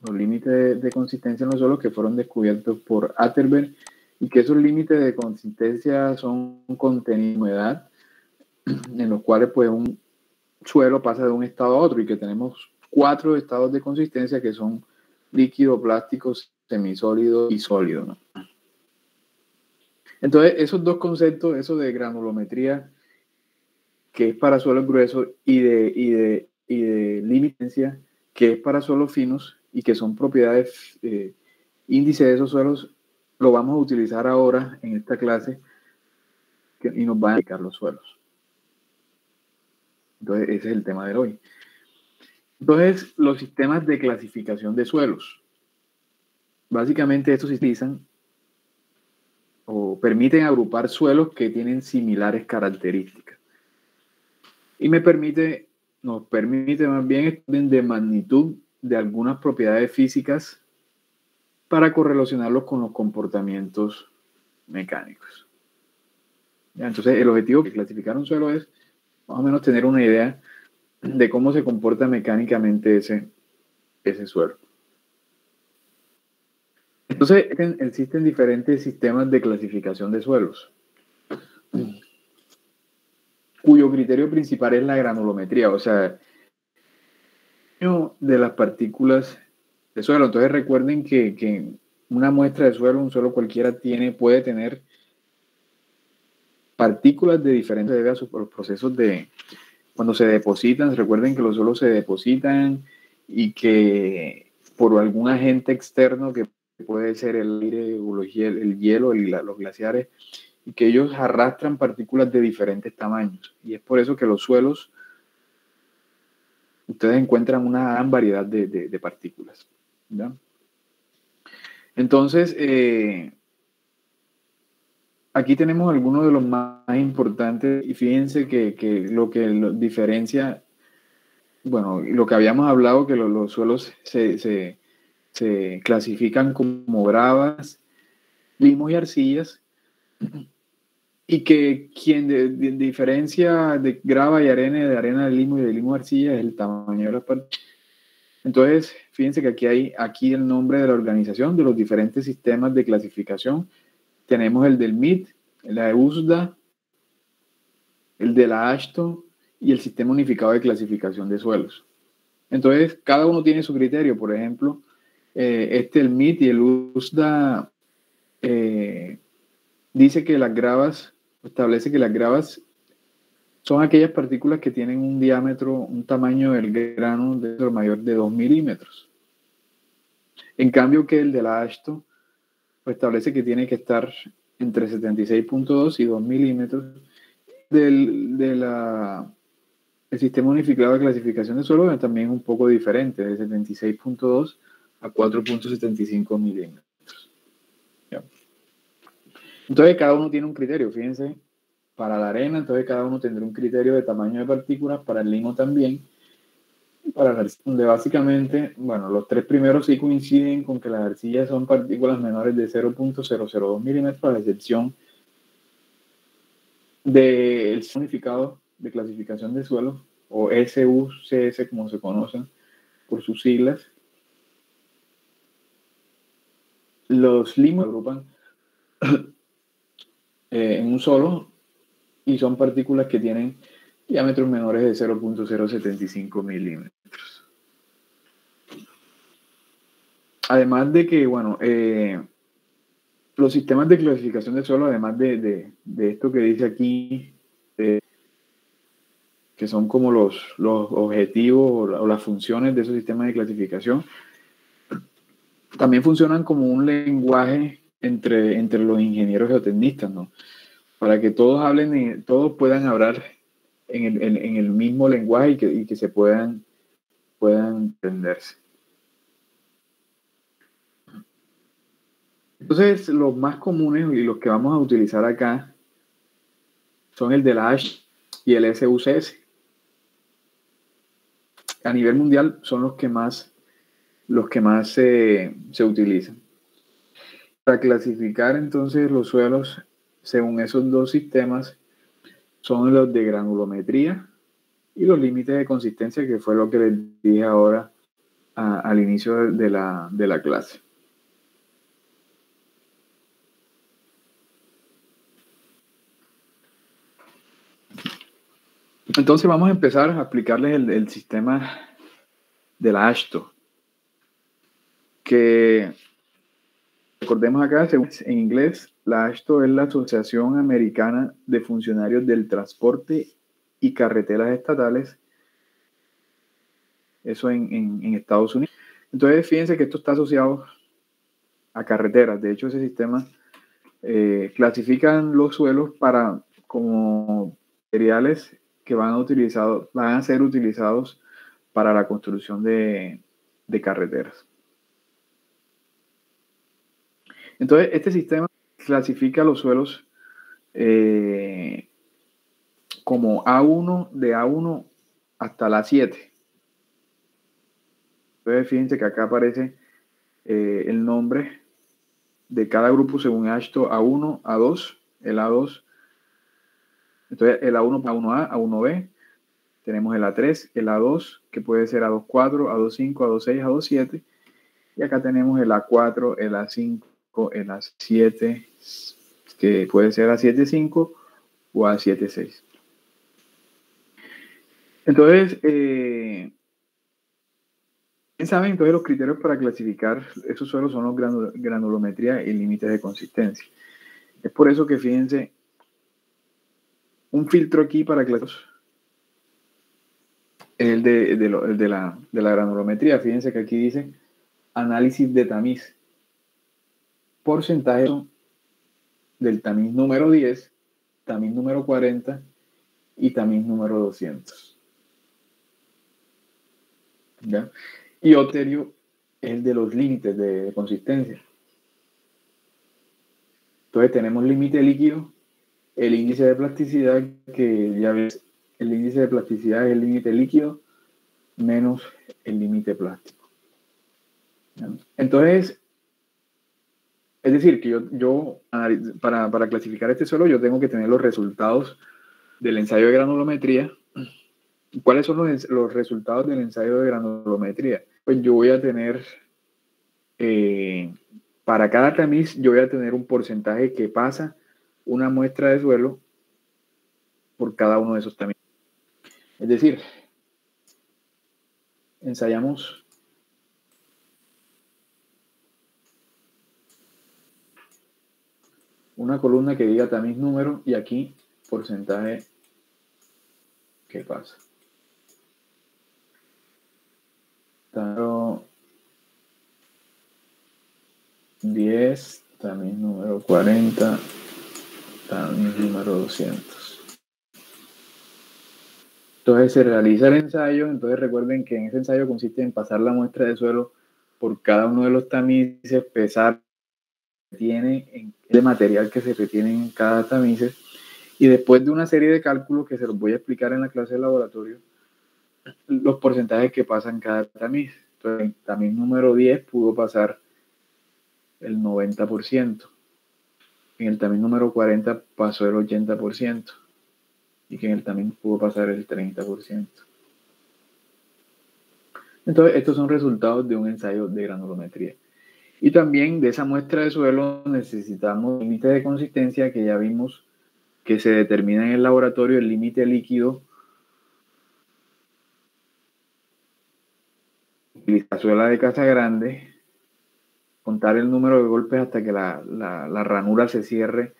los límites de consistencia en los suelos que fueron descubiertos por Atterberg, y que esos límites de consistencia son contenido de humedad, en los cuales pues un suelo pasa de un estado a otro, y que tenemos 4 estados de consistencia que son líquido, plástico, semisólido y sólido, ¿no? Entonces, esos dos conceptos, eso de granulometría, que es para suelos gruesos, y de limitancia, que es para suelos finos, y que son propiedades, índice de esos suelos, lo vamos a utilizar ahora en esta clase, y nos van a explicar los suelos. Entonces, ese es el tema de hoy. Entonces, los sistemas de clasificación de suelos. Básicamente, estos se utilizan o permiten agrupar suelos que tienen similares características. Y nos permite más bien estudiar de magnitud de algunas propiedades físicas para correlacionarlos con los comportamientos mecánicos. ¿Ya? Entonces, el objetivo de clasificar un suelo es más o menos tener una idea de cómo se comporta mecánicamente ese suelo. Entonces, existen diferentes sistemas de clasificación de suelos, cuyo criterio principal es la granulometría, o sea, de las partículas de suelo. Entonces, recuerden que una muestra de suelo, un suelo cualquiera, puede tener partículas de diferentes, debe a los procesos de cuando se depositan. Recuerden que los suelos se depositan y que por algún agente externo, que puede ser el aire, el hielo, los glaciares, y que ellos arrastran partículas de diferentes tamaños. Y es por eso que los suelos, ustedes encuentran una gran variedad de partículas, ¿ya? Entonces, aquí tenemos algunos de los más importantes, y fíjense que lo diferencia, bueno, lo que habíamos hablado, que los suelos se clasifican como gravas, limos y arcillas, y que quien diferencia de grava y arena, de arena de limo y de limo a arcilla, es el tamaño de las partículas. Entonces, fíjense que aquí hay el nombre de la organización, de los diferentes sistemas de clasificación. Tenemos el del MIT, la de USDA, el de la AASHTO y el Sistema Unificado de Clasificación de Suelos. Entonces, cada uno tiene su criterio. Por ejemplo, el MIT y el USDA dice que las gravas, establece que las gravas son aquellas partículas que tienen un diámetro, un tamaño del grano mayor de 2 milímetros. En cambio, que el de la AASHTO establece que tiene que estar entre 76.2 y 2 milímetros. El Sistema Unificado de Clasificación de Suelos también es un poco diferente, de 76.2 a 4.75 milímetros. ¿Ya? Entonces, cada uno tiene un criterio, fíjense. Para la arena, entonces cada uno tendrá un criterio de tamaño de partículas, para el limo también, para la arcilla, donde básicamente, bueno, los 3 primeros sí coinciden con que las arcillas son partículas menores de 0.002 milímetros, a la excepción del Unificado de Clasificación de Suelos, o SUCS, como se conocen por sus siglas. Los limos se agrupan en un solo, y son partículas que tienen diámetros menores de 0.075 milímetros. Además de que, bueno, los sistemas de clasificación de suelo, además de esto que dice aquí, que son como los objetivos o las funciones de esos sistemas de clasificación, también funcionan como un lenguaje entre los ingenieros geotecnistas, ¿no? Para que todos hablen, todos puedan hablar en el mismo lenguaje, y que se puedan entenderse. Entonces, los más comunes y los que vamos a utilizar acá son el de la AASHTO y el SUCS. A nivel mundial son los que más se utilizan. Para clasificar entonces los suelos según esos dos sistemas son los de granulometría y los límites de consistencia, que fue lo que les dije ahora al inicio de la clase. Entonces vamos a empezar a aplicarles el sistema de la AASHTO, que recordemos acá, en inglés, la AASHTO es la Asociación Americana de Funcionarios del Transporte y Carreteras Estatales, eso en Estados Unidos. Entonces fíjense que esto está asociado a carreteras. De hecho, ese sistema clasifican los suelos como materiales que van a ser utilizados para la construcción de carreteras. Entonces, este sistema clasifica los suelos como A1, de A1 hasta la 7. Entonces, fíjense que acá aparece el nombre de cada grupo según AASHTO: A1, A2, el A2. Entonces, el A1, A1A, A1B. Tenemos el A3, el A2, que puede ser A24, A25, A26, A27. Y acá tenemos el A4, el A5, el A7, que puede ser A75 o A76. Entonces, ¿saben? Entonces los criterios para clasificar esos suelos son los granulometría y límites de consistencia. Es por eso que fíjense, un filtro aquí para clasificar es el de la granulometría. Fíjense que aquí dice análisis de tamiz. Porcentaje del tamiz número 10, tamiz número 40 y tamiz número 200. ¿Ya? Y otro es el de los límites de consistencia. Entonces tenemos límite líquido, el índice de plasticidad, que ya ves, el índice de plasticidad es el límite líquido menos el límite plástico. ¿Ya? Entonces, es decir, que yo para clasificar este suelo, yo tengo que tener los resultados del ensayo de granulometría. ¿Cuáles son los resultados del ensayo de granulometría? Pues yo voy a tener, para cada tamiz, yo voy a tener un porcentaje que pasa una muestra de suelo por cada uno de esos tamizes. Es decir, ensayamos una columna que diga tamiz número y aquí porcentaje que pasa. Tamiz 10, tamiz número 40, tamiz número 200. Entonces se realiza el ensayo. Entonces recuerden que en ese ensayo consiste en pasar la muestra de suelo por cada uno de los tamices, pesar el material que se retiene en cada tamiz, y después de una serie de cálculos que se los voy a explicar en la clase de laboratorio, los porcentajes que pasan cada tamiz. Entonces, el tamiz número 10 pudo pasar el 90%, en el tamiz número 40 pasó el 80%, y que en el tamiz pudo pasar el 30%. Entonces, estos son resultados de un ensayo de granulometría. Y también de esa muestra de suelo necesitamos límites de consistencia, que ya vimos que se determina en el laboratorio: el límite líquido, cazuela de casa grande, contar el número de golpes hasta que la ranura se cierre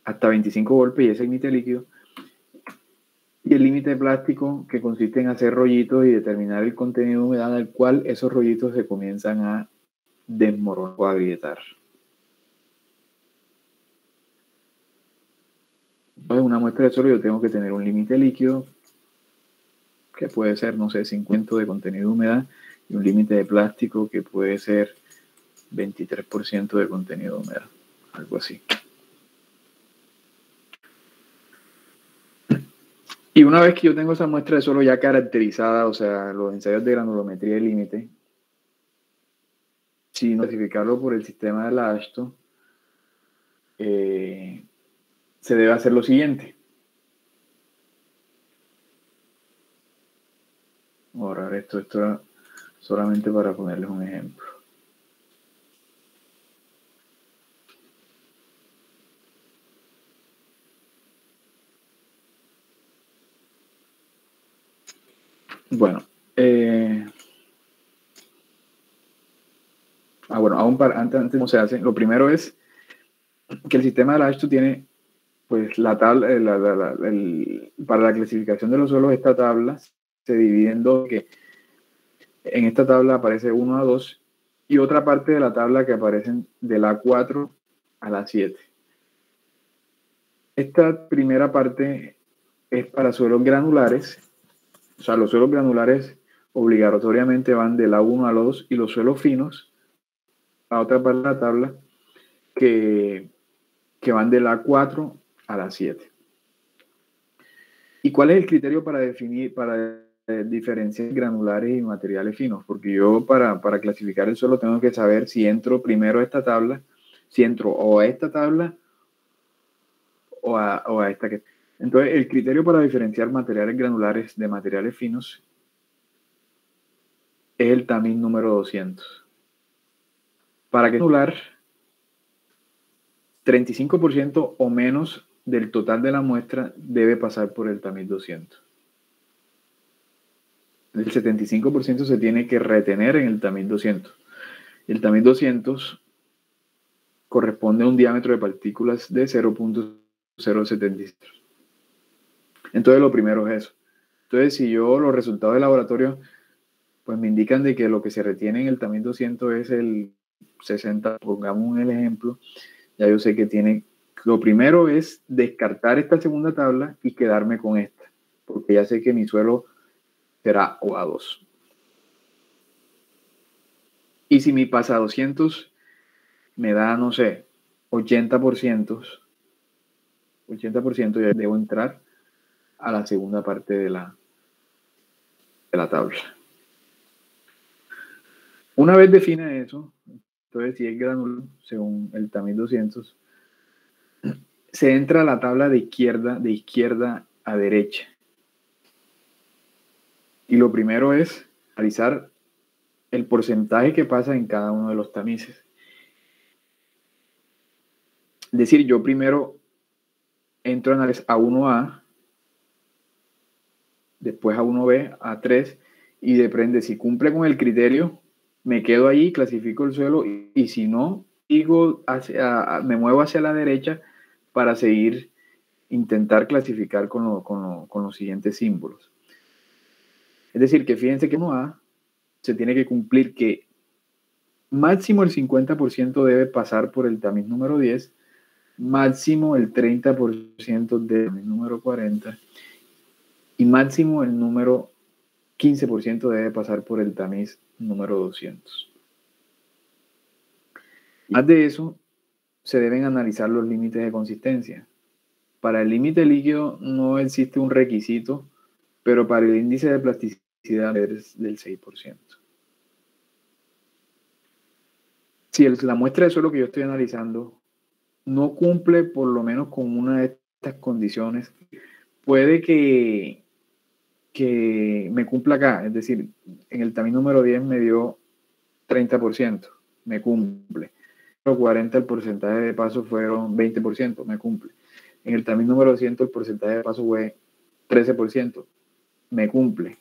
hasta 25 golpes, y ese límite líquido. Y el límite de plástico, que consiste en hacer rollitos y determinar el contenido de humedad al cual esos rollitos se comienzan a desmoronar o agrietar. Entonces, una muestra de suelo, yo tengo que tener un límite líquido, que puede ser, no sé, 50 de contenido de humedad, y un límite de plástico que puede ser 23% de contenido de humedad, algo así. Y una vez que yo tengo esa muestra de suelo ya caracterizada, o sea, los ensayos de granulometría de límite, sin clasificarlo por el sistema de la AASHTO, se debe hacer lo siguiente. borrar esto. Esto era solamente para ponerles un ejemplo. Bueno, antes cómo se hace. Lo primero es que el sistema de la H2 tiene pues la tabla, para la clasificación de los suelos, esta tabla se divide en dos, que en esta tabla aparece 1 a 2 y otra parte de la tabla que aparecen de la 4 a la 7. Esta primera parte es para suelos granulares, o sea, los suelos granulares obligatoriamente van de la 1 a la 2 y los suelos finos a otra parte de la tabla que van de la 4 a la 7. ¿Y cuál es el criterio para definir, para diferenciar granulares y materiales finos? Porque yo para clasificar el suelo tengo que saber si entro primero a esta tabla, si entro o a esta tabla o a esta que... Entonces, el criterio para diferenciar materiales granulares de materiales finos es el tamiz número 200. Para que granular, 35% o menos del total de la muestra debe pasar por el tamiz 200. El 75% se tiene que retener en el tamiz 200. El tamiz 200 corresponde a un diámetro de partículas de 0.076. Entonces lo primero es eso. Entonces si yo los resultados de laboratorio pues me indican de que lo que se retiene en el tamiz 200 es el 60, pongamos el ejemplo, ya yo sé que tiene, lo primero es descartar esta segunda tabla y quedarme con esta, porque ya sé que mi suelo será OA2. Y si mi pasa 200 me da, no sé, 80%, ya debo entrar a la segunda parte de la tabla. Una vez define eso, entonces si es granular, según el tamiz 200, se entra a la tabla de izquierda a derecha. Y lo primero es analizar el porcentaje que pasa en cada uno de los tamices. Es decir, yo primero entro a analizar a 1A, después a 1B, a 3, y depende, si cumple con el criterio, me quedo ahí, clasifico el suelo, y si no, me muevo hacia la derecha para intentar clasificar con los siguientes símbolos. Es decir, que fíjense que 1A se tiene que cumplir que máximo el 50% debe pasar por el tamiz número 10, máximo el 30% del tamiz número 40 y máximo el número 15% debe pasar por el tamiz número 200. Más de eso, se deben analizar los límites de consistencia. Para el límite líquido no existe un requisito, pero para el índice de plasticidad es del 6%. Si la muestra de suelo que yo estoy analizando no cumple por lo menos con una de estas condiciones, puede que me cumpla acá, es decir, en el tamiz número 10 me dio 30%, me cumple. En el 40 el porcentaje de paso fueron 20%, me cumple. En el tamiz número 100 el porcentaje de paso fue 13%, me cumple.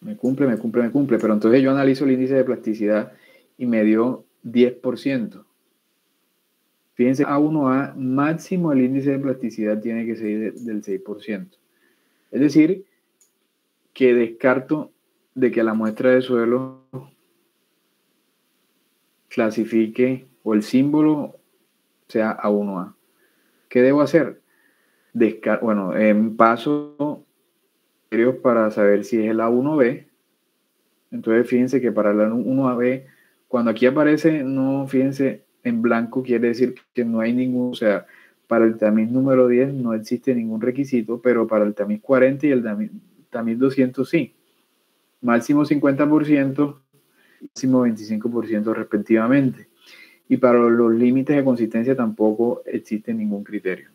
Me cumple, pero entonces yo analizo el índice de plasticidad y me dio 10%. Fíjense, A1A máximo el índice de plasticidad tiene que ser del 6%. Es decir, que descarto de que la muestra de suelo clasifique o el símbolo sea A1A. ¿Qué debo hacer? Paso para saber si es el A1B. Entonces fíjense que para el A1B, cuando aquí aparece, no, fíjense, en blanco quiere decir que no hay ningún, o sea, para el tamiz número 10 no existe ningún requisito, pero para el tamiz 40 y el tamiz 200 sí. Máximo 50%, máximo 25% respectivamente. Y para los límites de consistencia tampoco existe ningún criterio.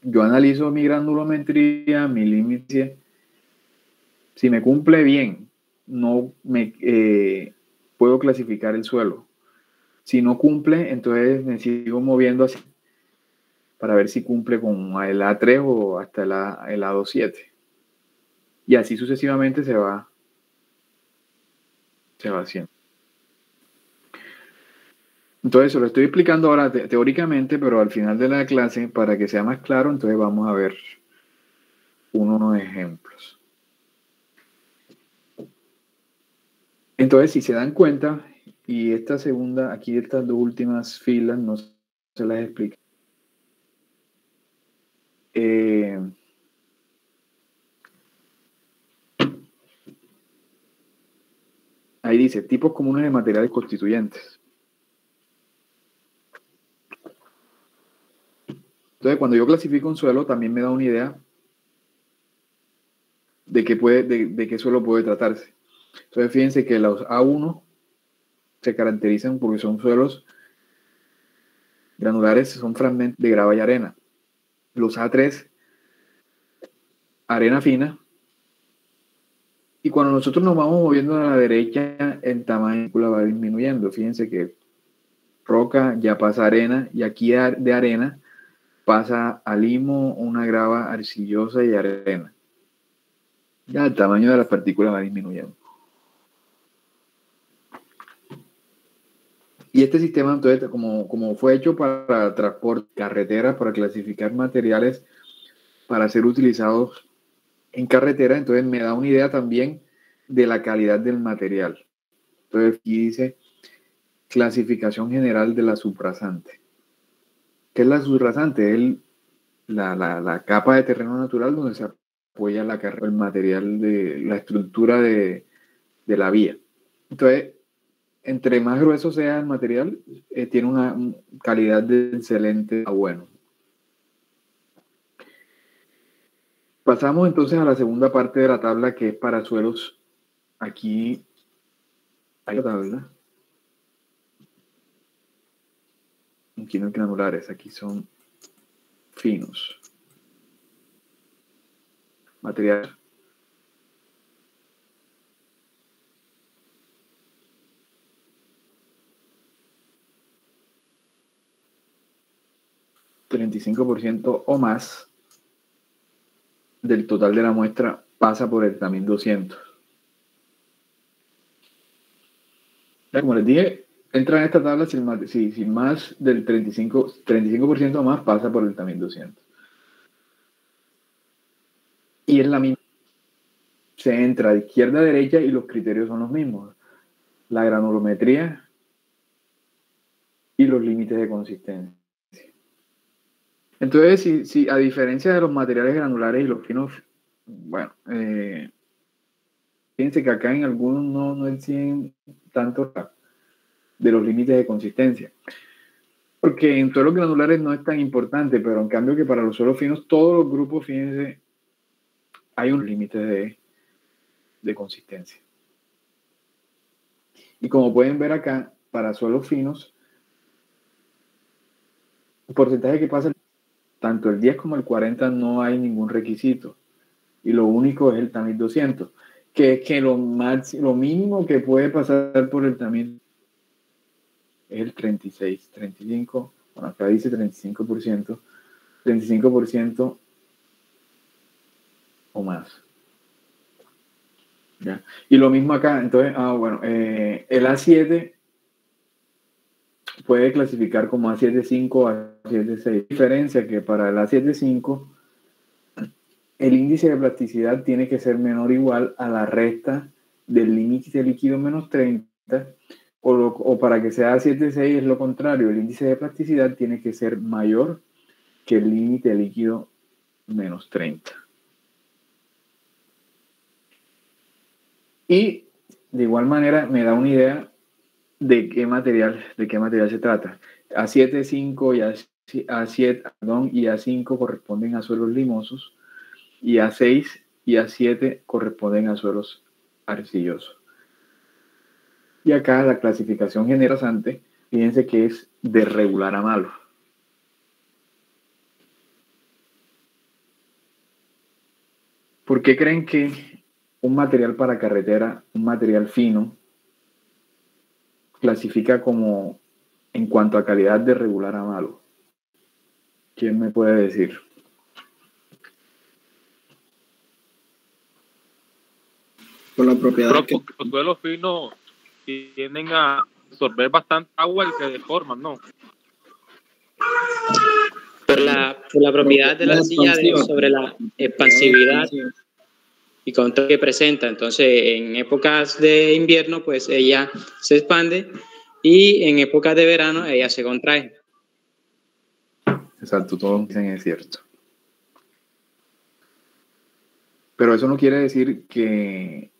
yo analizo mi granulometría, mi límite. Si me cumple bien, no me puedo clasificar el suelo. Si no cumple, entonces me sigo moviendo así para ver si cumple con el A3 o hasta el A27. Y así sucesivamente se va haciendo. Entonces, se lo estoy explicando ahora teóricamente, pero al final de la clase, para que sea más claro, entonces vamos a ver unos ejemplos. Entonces, si se dan cuenta, y esta segunda, aquí estas dos últimas filas, no se las explico. Ahí dice, tipos comunes de materiales constituyentes. Entonces, cuando yo clasifico un suelo, también me da una idea de qué suelo puede tratarse. Entonces, fíjense que los A1 se caracterizan porque son suelos granulares, son fragmentos de grava y arena. Los A3, arena fina. Y cuando nosotros nos vamos moviendo a la derecha, el tamaño va disminuyendo. Fíjense que roca ya pasa arena y aquí de arena pasa a limo, una grava arcillosa y arena. Ya el tamaño de las partículas va disminuyendo. Y este sistema, entonces, como fue hecho para transporte, carreteras, para clasificar materiales para ser utilizados en carretera, entonces me da una idea también de la calidad del material. Entonces aquí dice clasificación general de la subrasante. ¿Qué es la subrasante? Es la capa de terreno natural donde se apoya el material de la estructura de la vía. Entonces, entre más grueso sea el material, tiene una calidad de excelente a bueno. Pasamos entonces a la segunda parte de la tabla, que es para suelos. Aquí hay la tabla. Aquí no hay granulares, aquí son finos. Material. $35% o más del total de la muestra pasa por el TAMIL 200. Como les dije, entra en esta tabla si más del 35% o más pasa por el TAMIL 200. Y es la misma. Se entra de izquierda a derecha y los criterios son los mismos. La granulometría y los límites de consistencia. Entonces, si a diferencia de los materiales granulares y los finos, bueno, fíjense que acá en algunos no exigen tanto de los límites de consistencia. Porque en suelos granulares no es tan importante, pero en cambio que para los suelos finos, todos los grupos, fíjense, hay un límite de consistencia. Y como pueden ver acá, para suelos finos, el porcentaje que pasa, tanto el 10 como el 40 no hay ningún requisito. Y lo único es el TAMIL 200, que es que lo mínimo que puede pasar por el TAMIL es el 36, 35, bueno, acá dice 35% o más. ¿Ya? Y lo mismo acá, entonces, bueno, el A7 puede clasificar como A7.5 o A7.6. Diferencia que para el A7.5 el índice de plasticidad tiene que ser menor o igual a la resta del límite líquido menos 30, o para que sea A7.6 es lo contrario, el índice de plasticidad tiene que ser mayor que el límite líquido menos 30. Y de igual manera me da una idea de qué material se trata. A7.5 y A7, perdón, y A5 corresponden a suelos limosos, y A6 y A7 corresponden a suelos arcillosos. Y acá la clasificación generalizante, fíjense que es de regular a malo. ¿Por qué creen que un material para carretera, un material fino, clasifica como en cuanto a calidad de regular a malo? ¿Quién me puede decir? Por la propiedad Porque los suelos finos tienden a absorber bastante agua y se deforman, ¿no? Por la propiedad de la arcilla sobre la expansividad y control que presenta. Entonces, en épocas de invierno, pues ella se expande y en épocas de verano ella se contrae. Exacto, todo lo que dicen es cierto. Pero eso no quiere decir que,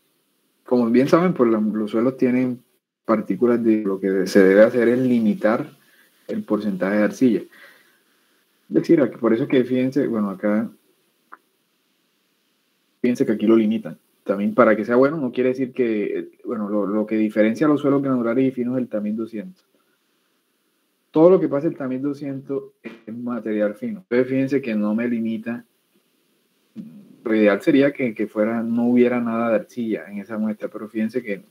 como bien saben, pues los suelos tienen partículas de lo que se debe hacer es limitar el porcentaje de arcilla. Es decir, por eso que fíjense, bueno, acá, fíjense que aquí lo limitan. También para que sea bueno, no quiere decir que, bueno, lo que diferencia los suelos granulares y finos es el tamiz 200. Todo lo que pasa el tamiz 200 es material fino. Entonces fíjense que no me limita. Lo ideal sería que no hubiera nada de arcilla en esa muestra, pero fíjense que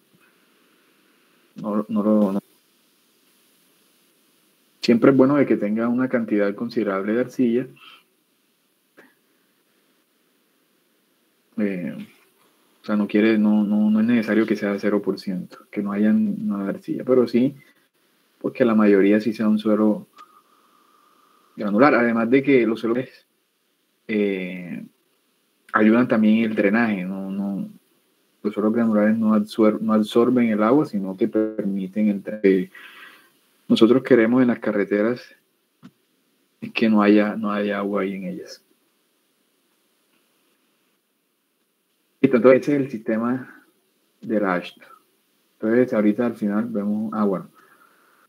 no. Siempre es bueno de que tenga una cantidad considerable de arcilla. O sea, no es necesario que sea 0%, que no haya nada de arcilla, pero sí, porque la mayoría sí sea un suelo granular, además de que los suelos ayudan también el drenaje, los suelos granulares no absorben el agua, sino que permiten el drenaje. Nosotros queremos en las carreteras es que no haya agua ahí en ellas. Entonces ese es el sistema del AASHTO. Entonces ahorita al final vemos, bueno,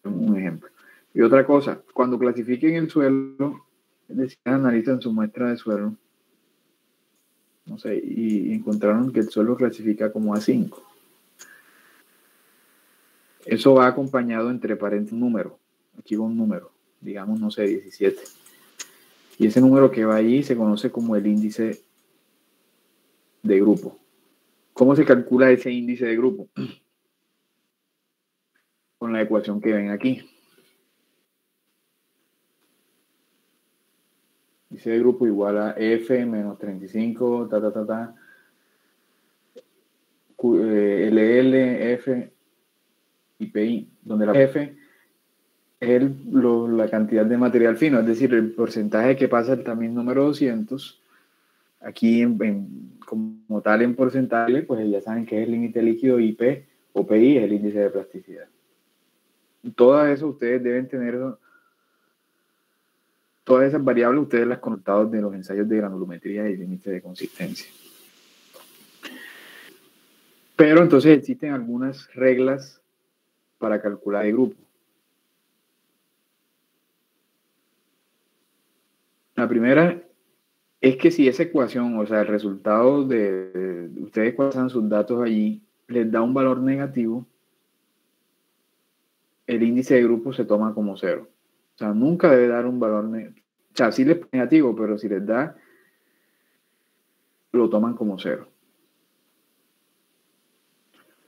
un ejemplo. Y otra cosa, cuando clasifiquen el suelo, es decir, analizan su muestra de suelo, no sé, y encontraron que el suelo clasifica como A5. Eso va acompañado entre paréntesis un número. Aquí va un número, digamos, no sé, 17. Y ese número que va ahí se conoce como el índice de grupo. ¿Cómo se calcula ese índice de grupo? Con la ecuación que ven aquí. Índice de grupo igual a F menos 35, LL, F y PI, donde la F es la cantidad de material fino, es decir, el porcentaje que pasa el tamiz número 200. Aquí como tal en porcentaje, pues ya saben que es el límite líquido, y P o PI es el índice de plasticidad. Todo eso ustedes deben tener, todas esas variables ustedes las conectados de los ensayos de granulometría y límite de consistencia. Pero entonces existen algunas reglas para calcular el grupo. La primera es que si esa ecuación, o sea, el resultado de ustedes pasan sus datos allí, les da un valor negativo, el índice de grupo se toma como 0. O sea, nunca debe dar un valor negativo. O sea, sí les es negativo, pero si les da, lo toman como 0.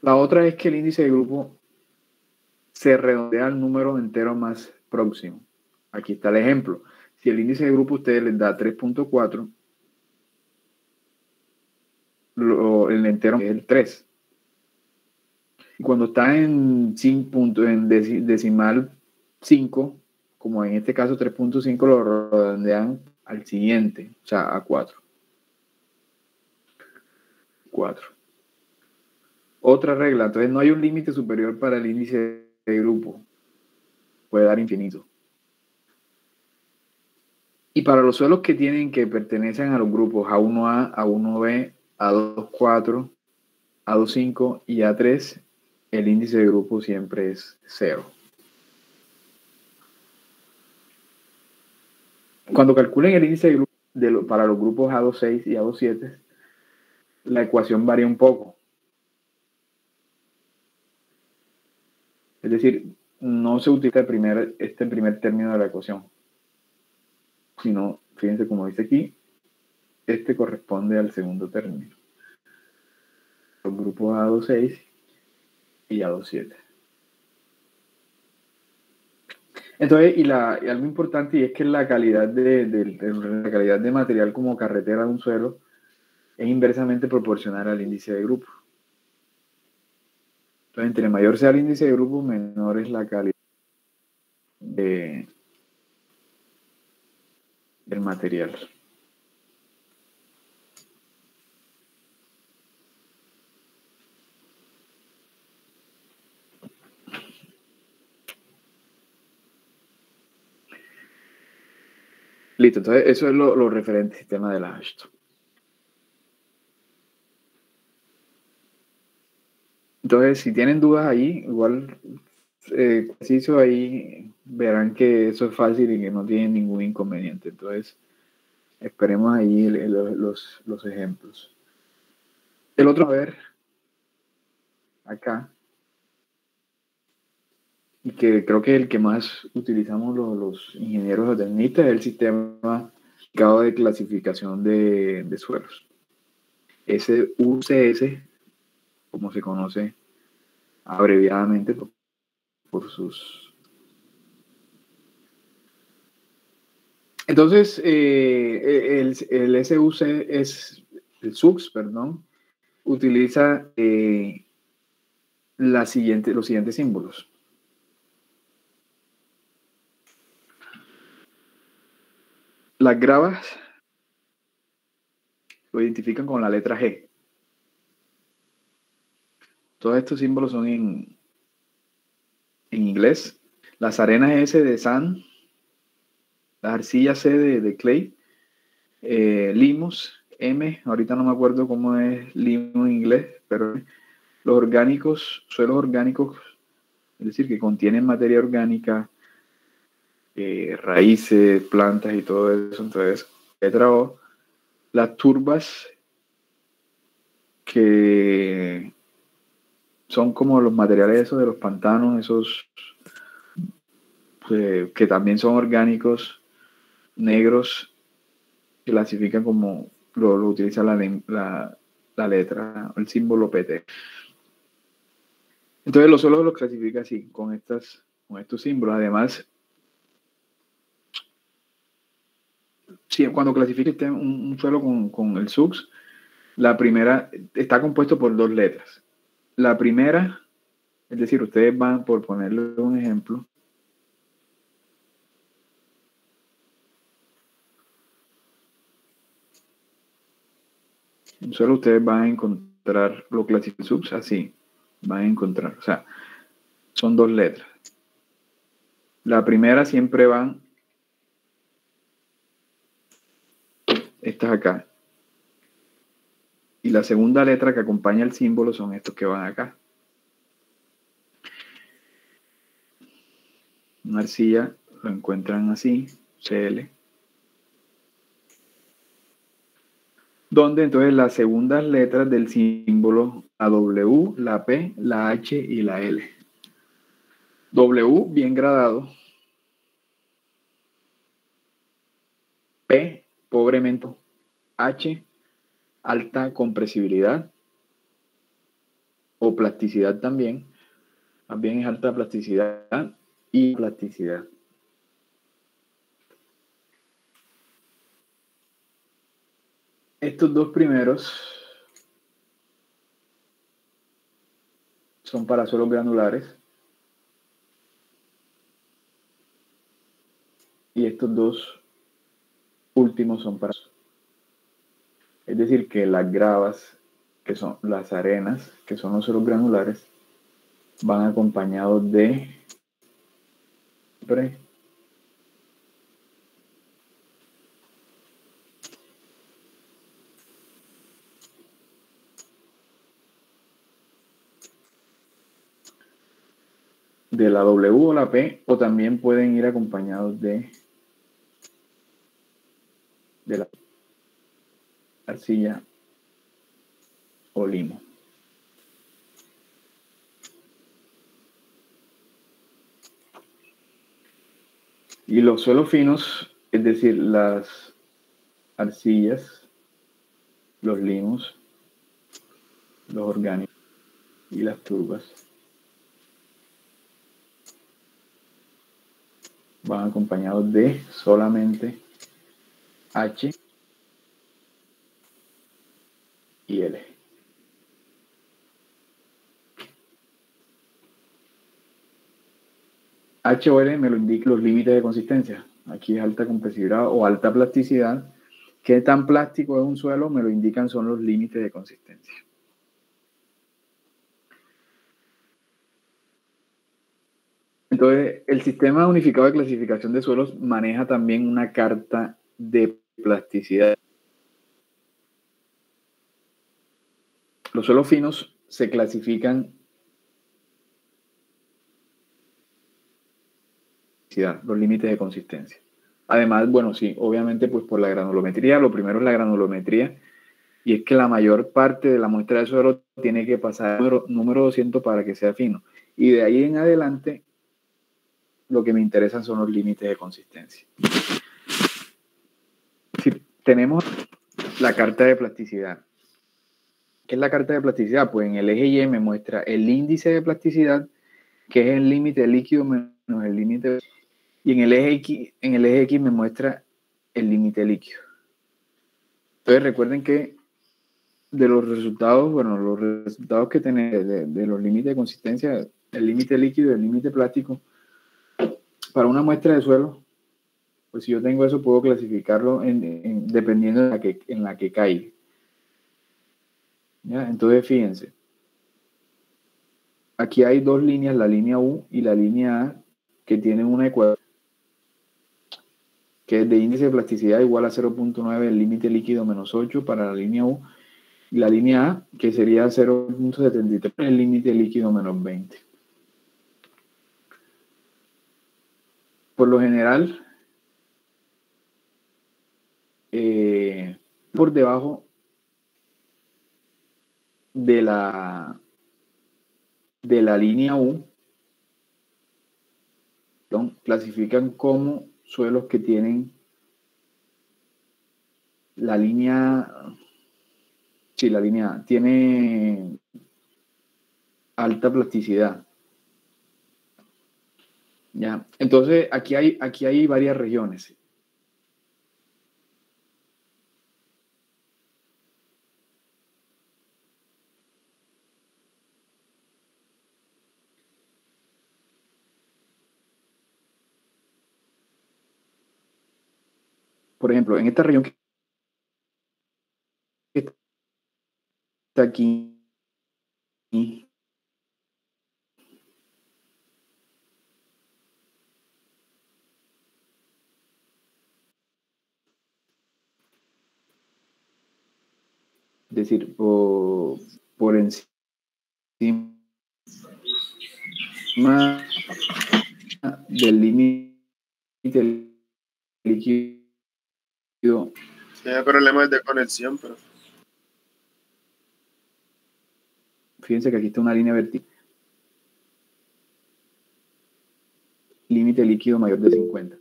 La otra es que el índice de grupo se redondea al número entero más próximo. Aquí está el ejemplo. Si el índice de grupo a ustedes les da 3.4, el entero es el 3. Y cuando está en decimal 5, como en este caso 3.5, lo redondean al siguiente, o sea, a 4. Otra regla, entonces no hay un límite superior para el índice de grupo. Puede dar infinito. Y para los suelos que pertenecen a los grupos A1A, A1B, A2.4, A2.5 y A3, el índice de grupo siempre es 0. Cuando calculen el índice de grupo para los grupos A2.6 y A2.7, la ecuación varía un poco. Es decir, no se utiliza primer término de la ecuación, sino, fíjense como dice aquí, este corresponde al segundo término. Los grupos A26 y A27. Entonces, y algo importante, y es que la calidad la calidad de material como carretera de un suelo es inversamente proporcional al índice de grupo. Entonces, entre mayor sea el índice de grupo, menor es la calidad del material. Listo, entonces eso es lo referente al sistema de la Ashton. Entonces, si tienen dudas ahí, igual preciso ahí verán que eso es fácil y que no tienen ningún inconveniente. Entonces, esperemos ahí los ejemplos. El otro, a ver, acá, y que creo que es el que más utilizamos los ingenieros o tecnistas, es el sistema de clasificación de suelos. SUCS, como se conoce abreviadamente por sus... Entonces, el SUC es el SUX, perdón, utiliza los siguientes símbolos. Las gravas lo identifican con la letra G. Todos estos símbolos son en inglés. Las arenas S de sand, las arcillas C de clay, limos, M, ahorita no me acuerdo cómo es limo en inglés, pero los orgánicos, suelos orgánicos, es decir, que contienen materia orgánica, raíces, plantas y todo eso. Entonces, letra O, las turbas, que son como los materiales esos de los pantanos, esos que también son orgánicos, negros, clasifican como lo utiliza la letra, el símbolo PT. Entonces los suelos los clasifica así, con estos símbolos. Además, cuando clasifica un suelo con el SUX, la primera está compuesto por dos letras. La primera, es decir, ustedes van, por ponerle un ejemplo, solo ustedes van a encontrar lo clasifica SUX así, van a encontrar, o sea, son dos letras. La primera siempre van estas acá. Y la segunda letra que acompaña el símbolo son estos que van acá. Una arcilla lo encuentran así, CL. Donde entonces las segundas letras del símbolo, la W, la P, la H y la L. W bien gradado. P, pobremente. H, alta compresibilidad o plasticidad también. También es alta plasticidad y plasticidad. Estos dos primeros son para suelos granulares y estos dos últimos son para... Es decir, que las gravas, que son las arenas, que son los suelos granulares, van acompañados de la W o la P, o también pueden ir acompañados de la arcilla o limo. Y los suelos finos, es decir, las arcillas los limos, los orgánicos y las turbas van acompañados de solamente H y L. H o L me lo indican los límites de consistencia. Aquí es alta compresividad o alta plasticidad. ¿Qué tan plástico es un suelo? Me lo indican son los límites de consistencia. Entonces, el sistema unificado de clasificación de suelos maneja también una carta de plasticidad. Los suelos finos se clasifican los límites de consistencia. Además, bueno, sí, obviamente pues por la granulometría. Lo primero es la granulometría, y es que la mayor parte de la muestra de suelo tiene que pasar número 200 para que sea fino. Y de ahí en adelante, lo que me interesan son los límites de consistencia. Si tenemos la carta de plasticidad. ¿Qué es la carta de plasticidad? Pues en el eje Y me muestra el índice de plasticidad, que es el límite líquido menos el límite, y en el eje X me muestra el límite líquido. Entonces recuerden que de los resultados, bueno, los resultados que tenemos de los límites de consistencia, el límite líquido y el límite plástico, para una muestra de suelo, pues si yo tengo eso, puedo clasificarlo dependiendo en la que caiga. ¿Ya? Entonces, fíjense. Aquí hay dos líneas, la línea U y la línea A, que tienen una ecuación que es de índice de plasticidad igual a 0.9, el límite líquido menos 8 para la línea U, y la línea A, que sería 0.73, el límite líquido menos 20. Por lo general, por debajo de la línea U, clasifican como suelos que tienen la línea A tiene alta plasticidad. ¿Ya? Entonces, aquí hay varias regiones. Por ejemplo, en esta región que está aquí, es decir, por encima del límite líquido. Sí, hay problemas de conexión, pero... Fíjense que aquí está una línea vertical. Límite líquido mayor de 50.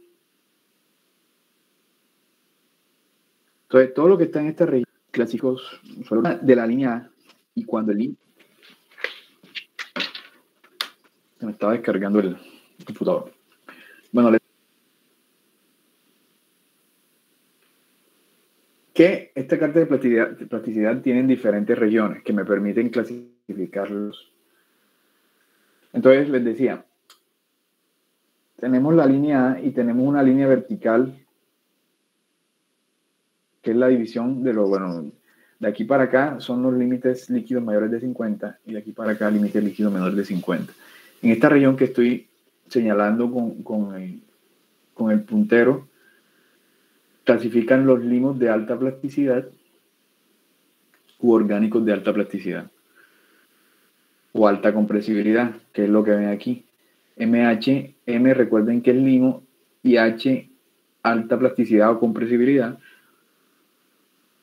Entonces, todo lo que está en esta región, clásicos de la línea A, y cuando el límite... Se me estaba descargando el computador. Bueno, que esta carta de plasticidad tienen diferentes regiones que me permiten clasificarlos. Entonces, les decía, tenemos la línea A y tenemos una línea vertical, que es la división de lo, bueno, de aquí para acá son los límites líquidos mayores de 50 y de aquí para acá límite líquido menor de 50. En esta región que estoy señalando con el puntero, clasifican los limos de alta plasticidad u orgánicos de alta plasticidad o alta compresibilidad, que es lo que ven aquí. M, recuerden que es limo, y H, alta plasticidad o compresibilidad.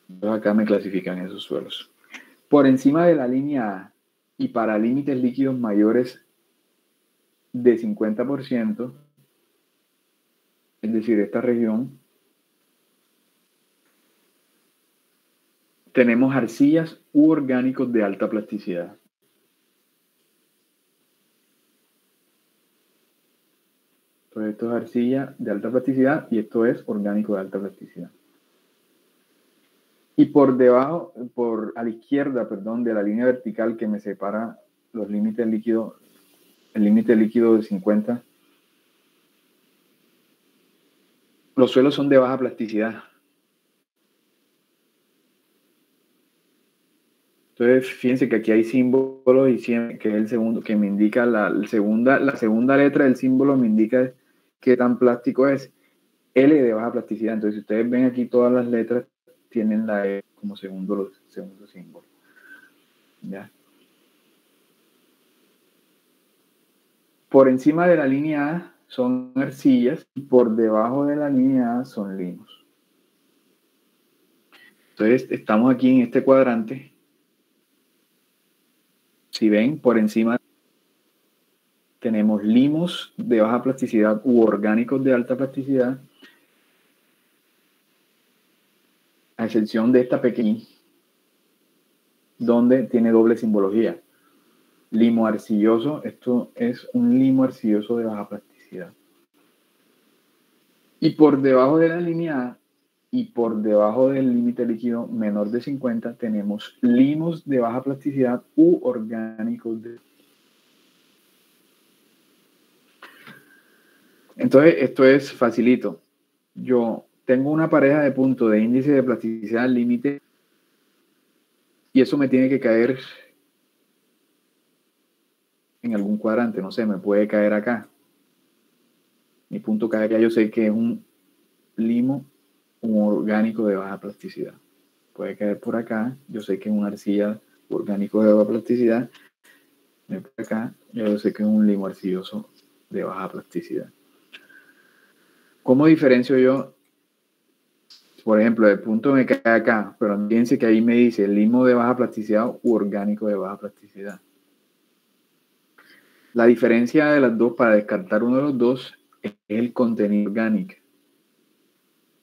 Entonces acá me clasifican esos suelos. Por encima de la línea A y para límites líquidos mayores de 50%, es decir, esta región, tenemos arcillas u orgánicos de alta plasticidad. Entonces esto es arcilla de alta plasticidad y esto es orgánico de alta plasticidad. Y por debajo, a la izquierda, perdón, de la línea vertical que me separa los límites líquidos, el límite líquido de 50, los suelos son de baja plasticidad. Entonces, fíjense que aquí hay símbolos y que es el segundo, que me indica la segunda letra del símbolo me indica qué tan plástico es. L de baja plasticidad. Entonces, si ustedes ven aquí todas las letras tienen la E como segundo símbolo. ¿Ya? Por encima de la línea A son arcillas y por debajo de la línea A son limos. Entonces, estamos aquí en este cuadrante. Si ven, por encima tenemos limos de baja plasticidad u orgánicos de alta plasticidad, a excepción de esta pequeña, donde tiene doble simbología. Limo arcilloso, esto es un limo arcilloso de baja plasticidad. Y por debajo de la línea A y por debajo del límite líquido menor de 50 tenemos limos de baja plasticidad u orgánicos de... Entonces, esto es facilito. Yo tengo una pareja de puntos de índice de plasticidad al límite y eso me tiene que caer en algún cuadrante, no sé, me puede caer acá. Mi punto cae acá, yo sé que es un limo, un orgánico de baja plasticidad. Puede caer por acá, yo sé que es una arcilla orgánico de baja plasticidad. Por acá, yo sé que es un limo arcilloso de baja plasticidad. ¿Cómo diferencio yo? Por ejemplo, el punto me cae acá, pero fíjense que ahí me dice limo de baja plasticidad u orgánico de baja plasticidad. La diferencia de las dos para descartar uno de los dos es el contenido orgánico.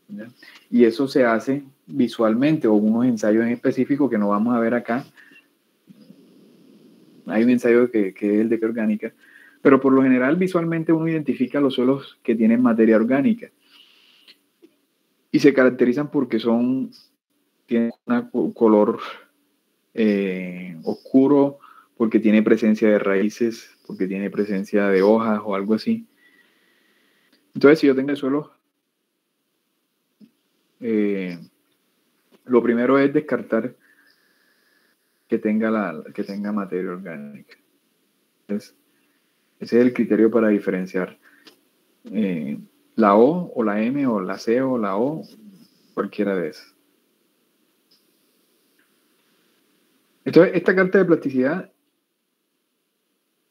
¿Ya? Y eso se hace visualmente o unos ensayos en específico que no vamos a ver acá. Hay un ensayo que es el de orgánica, pero por lo general visualmente uno identifica los suelos que tienen materia orgánica y se caracterizan porque tienen un color oscuro, porque tiene presencia de raíces, porque tiene presencia de hojas o algo así. Entonces, si yo tengo el suelo, lo primero es descartar que tenga materia orgánica. Entonces, ese es el criterio para diferenciar la O o la M o la C o la O, cualquiera de esas. Entonces, esta carta de plasticidad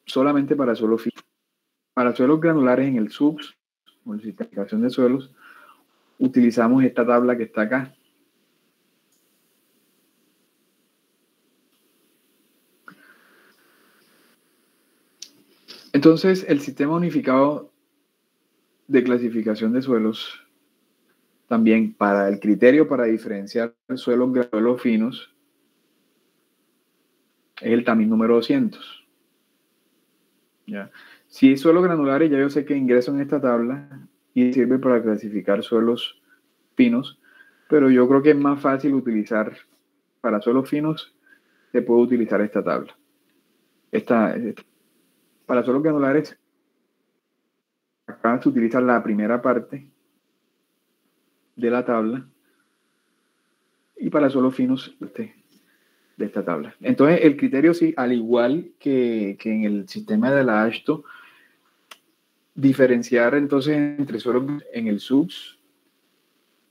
solamente para suelos finos. Para suelos granulares en el SUBS, o clasificación de suelos, utilizamos esta tabla que está acá. Entonces, el sistema unificado de clasificación de suelos, también para el criterio para diferenciar suelos granulares finos, es el tamiz número 200. ¿Ya? Si hay suelos granulares, ya yo sé que ingreso en esta tabla y sirve para clasificar suelos finos, pero yo creo que es más fácil utilizar, para suelos finos, se puede utilizar esta tabla. Para suelos granulares, acá se utiliza la primera parte de la tabla y para suelos finos de esta tabla. Entonces, el criterio sí, al igual que en el sistema de la AASHTO, diferenciar entonces entre suelos en el SUBS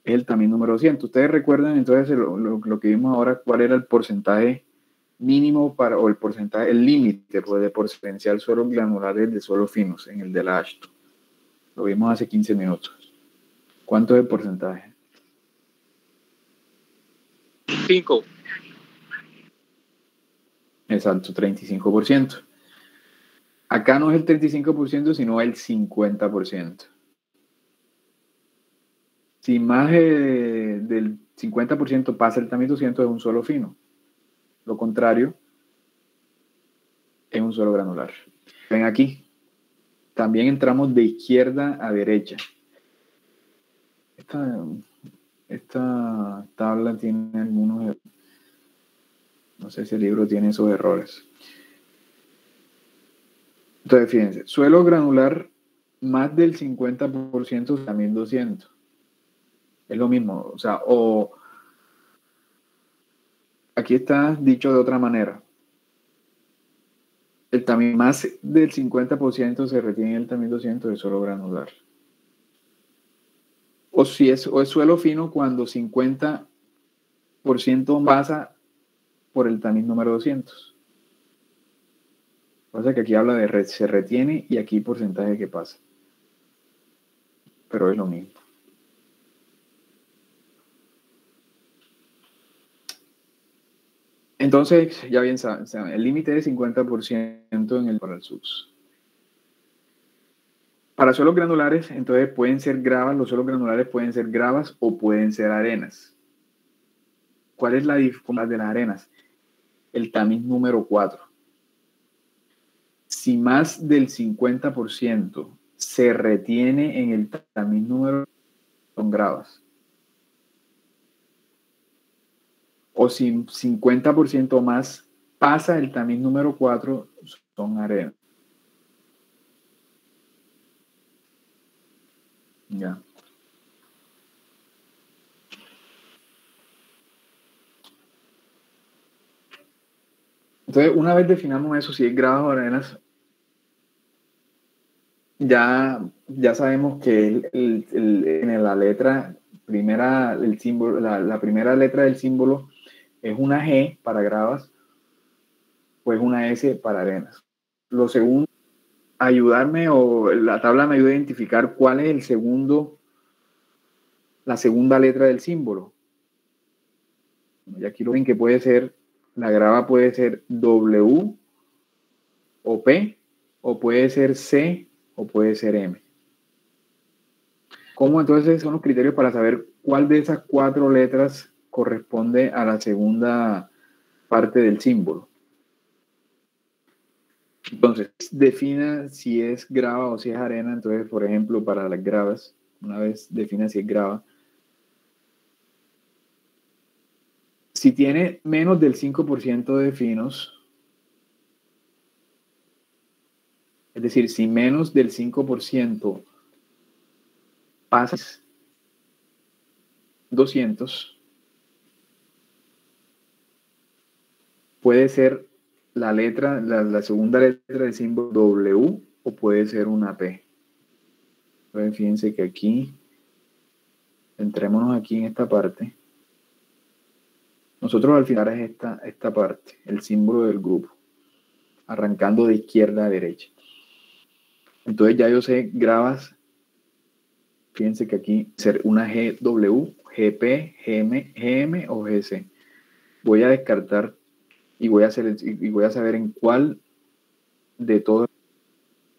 es el tamiz número 200. Ustedes recuerdan entonces lo que vimos ahora, cuál era el porcentaje mínimo o el límite pues, de diferenciar suelos granulares de suelos finos en el de la AASHTO. Lo vimos hace 15 minutos. ¿Cuánto es el porcentaje? 5. Exacto, 35%. Acá no es el 35%, sino el 50%. Si más del 50% pasa el tamiz 200 es un suelo fino. Lo contrario es un suelo granular. Ven aquí, también entramos de izquierda a derecha. Esta tabla tiene algunos, no sé si el libro tiene esos errores. Entonces, fíjense, suelo granular más del 50% también 200. Es lo mismo, o sea, o aquí está dicho de otra manera. El tamiz más del 50% se retiene en el tamiz 200 de suelo granular. O es suelo fino cuando 50% pasa por el tamiz número 200. O sea que aquí habla de se retiene y aquí porcentaje que pasa. Pero es lo mismo. Entonces, ya bien saben, el límite es 50% para el SUS. Para suelos granulares, entonces pueden ser gravas, los suelos granulares pueden ser gravas o pueden ser arenas. ¿Cuál es la dificultad de las arenas? El tamiz número 4. Si más del 50% se retiene en el tamiz número, son gravas. O si 50% más pasa el tamiz número 4, son arenas. Ya. Entonces, una vez definamos eso, si es gravas o arenas, ya sabemos que en la letra primera, el símbolo, la primera letra del símbolo es una G para gravas, pues una S para arenas. Lo segundo, ayudarme, o la tabla me ayuda a identificar cuál es la segunda letra del símbolo. Y aquí lo ven que puede ser, la grava puede ser W o P, o puede ser C, o puede ser M. ¿Cómo entonces son los criterios para saber cuál de esas 4 letras corresponde a la segunda parte del símbolo? Entonces, defina si es grava o si es arena. Entonces, por ejemplo, para las gravas, una vez defina si es grava. Si tiene menos del 5% de finos, es decir, si menos del 5% pasa 200, puede ser la letra, la segunda letra del símbolo W o puede ser una P. Entonces, fíjense que aquí, entrémonos aquí en esta parte. Nosotros al final es esta parte, el símbolo del grupo, arrancando de izquierda a derecha. Entonces ya yo sé gravas, fíjense que aquí ser una GW, GP, GM o GC. Voy a descartar y voy a saber en cuál de todos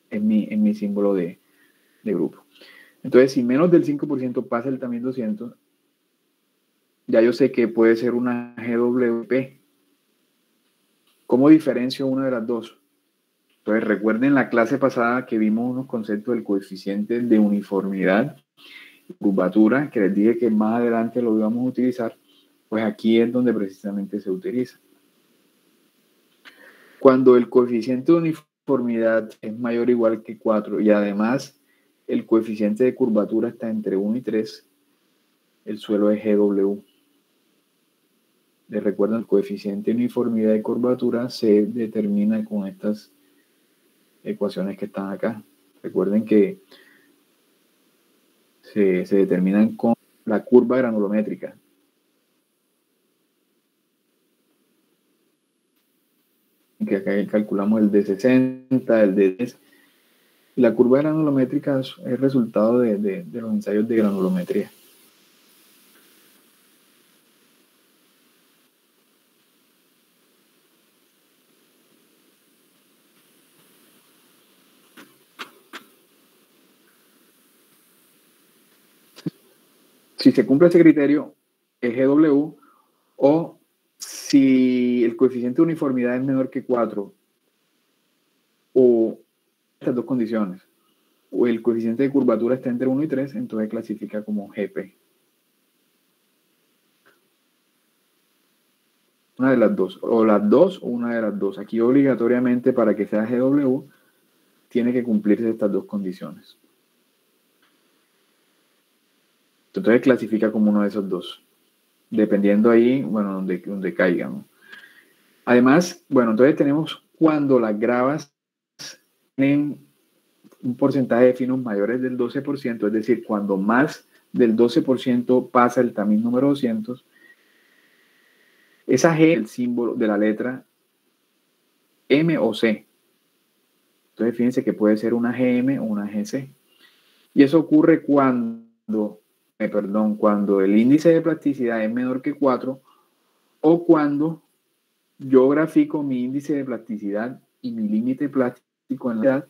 es mi símbolo de grupo. Entonces, si menos del 5% pasa el tamiz 200, ya yo sé que puede ser una GWP. ¿Cómo diferencio una de las dos? Entonces, recuerden la clase pasada que vimos unos conceptos del coeficiente de uniformidad y curvatura, que les dije que más adelante lo íbamos a utilizar. Pues aquí es donde precisamente se utiliza. Cuando el coeficiente de uniformidad es mayor o igual que 4 y además el coeficiente de curvatura está entre 1 y 3, el suelo es GW. Les recuerdo, el coeficiente de uniformidad y curvatura se determina con estas ecuaciones que están acá. Recuerden que se determinan con la curva granulométrica. Que acá calculamos el de 60, el de 10. Y la curva granulométrica es resultado de los ensayos de granulometría. Si se cumple ese criterio, es GW, o si el coeficiente de uniformidad es menor que 4, o estas dos condiciones, o el coeficiente de curvatura está entre 1 y 3, entonces clasifica como GP. Una de las dos, o las dos o una de las dos. Aquí obligatoriamente para que sea GW tiene que cumplirse estas dos condiciones. Entonces clasifica como uno de esos dos. Dependiendo ahí, bueno, donde caiga, ¿no? Además, bueno, entonces tenemos cuando las gravas tienen un porcentaje de finos mayores del 12%, es decir, cuando más del 12% pasa el tamiz número 200, esa G, el símbolo de la letra M o C. Entonces fíjense que puede ser una GM o una GC. Y eso ocurre cuando el índice de plasticidad es menor que 4 o cuando yo grafico mi índice de plasticidad y mi límite plástico en la edad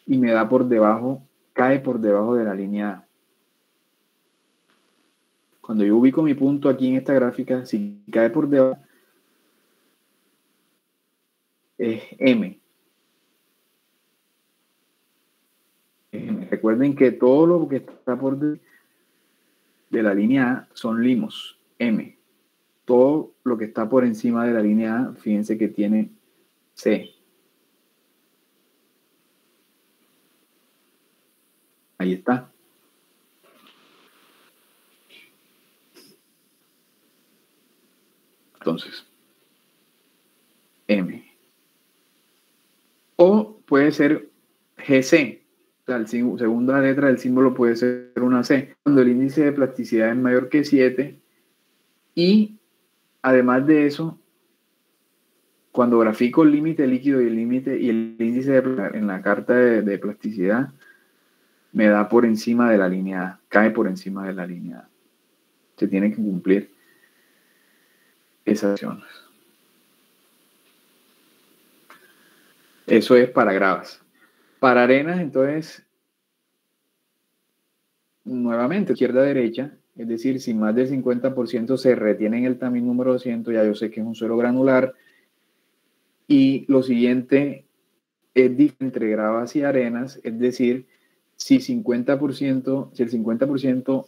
y me da por debajo, cae por debajo de la línea A. Cuando yo ubico mi punto aquí en esta gráfica, si cae por debajo, es M. Recuerden que todo lo que está por de la línea A son limos, M. Todo lo que está por encima de la línea A, fíjense que tiene C. Ahí está. Entonces, M. O puede ser GC. O sea, la segunda letra del símbolo puede ser una C. Cuando el índice de plasticidad es mayor que 7 y además de eso, cuando grafico el límite líquido y el índice en la carta de plasticidad, me da por encima de la línea A, cae por encima de la línea A. Se tienen que cumplir esas acciones. Eso es para gravas. Para arenas, entonces, nuevamente, izquierda-derecha, es decir, si más del 50% se retiene en el tamiz número 200, ya yo sé que es un suelo granular. Y lo siguiente es entre gravas y arenas, es decir, si el 50%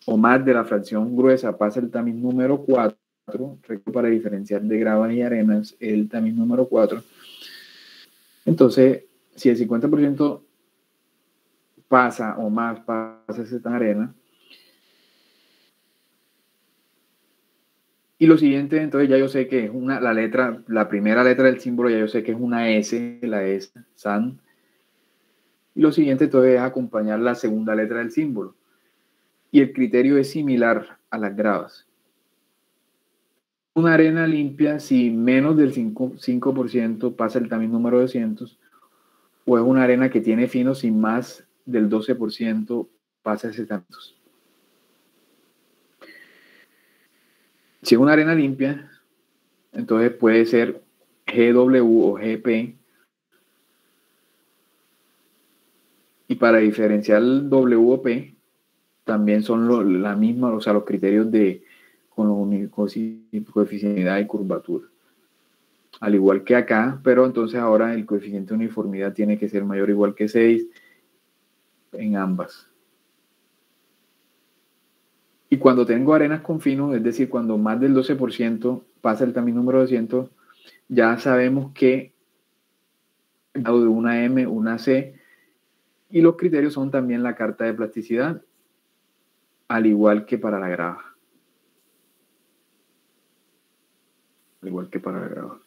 o más de la fracción gruesa pasa el tamiz número 4, para diferenciar de gravas y arenas, el tamiz número 4, entonces, si el 50% pasa o más pasa esta arena, y lo siguiente, entonces ya yo sé que es la primera letra del símbolo, ya yo sé que es una S, la S, SAN. Y lo siguiente entonces es acompañar la segunda letra del símbolo. Y el criterio es similar a las gravas. Una arena limpia si menos del 5% pasa el tamiz número 200, o es una arena que tiene finos si más del 12% pasa ese tamiz. Si es una arena limpia, entonces puede ser GW o GP. Y para diferenciar el W o P, también son la misma, o sea, los criterios con los coeficiente y curvatura. Al igual que acá, pero entonces ahora el coeficiente de uniformidad tiene que ser mayor o igual que 6 en ambas. Y cuando tengo arenas con finos, es decir, cuando más del 12% pasa el tamiz número 200, ya sabemos que de una M, una C, y los criterios son también la carta de plasticidad, al igual que para la grava. Al igual que para la grava.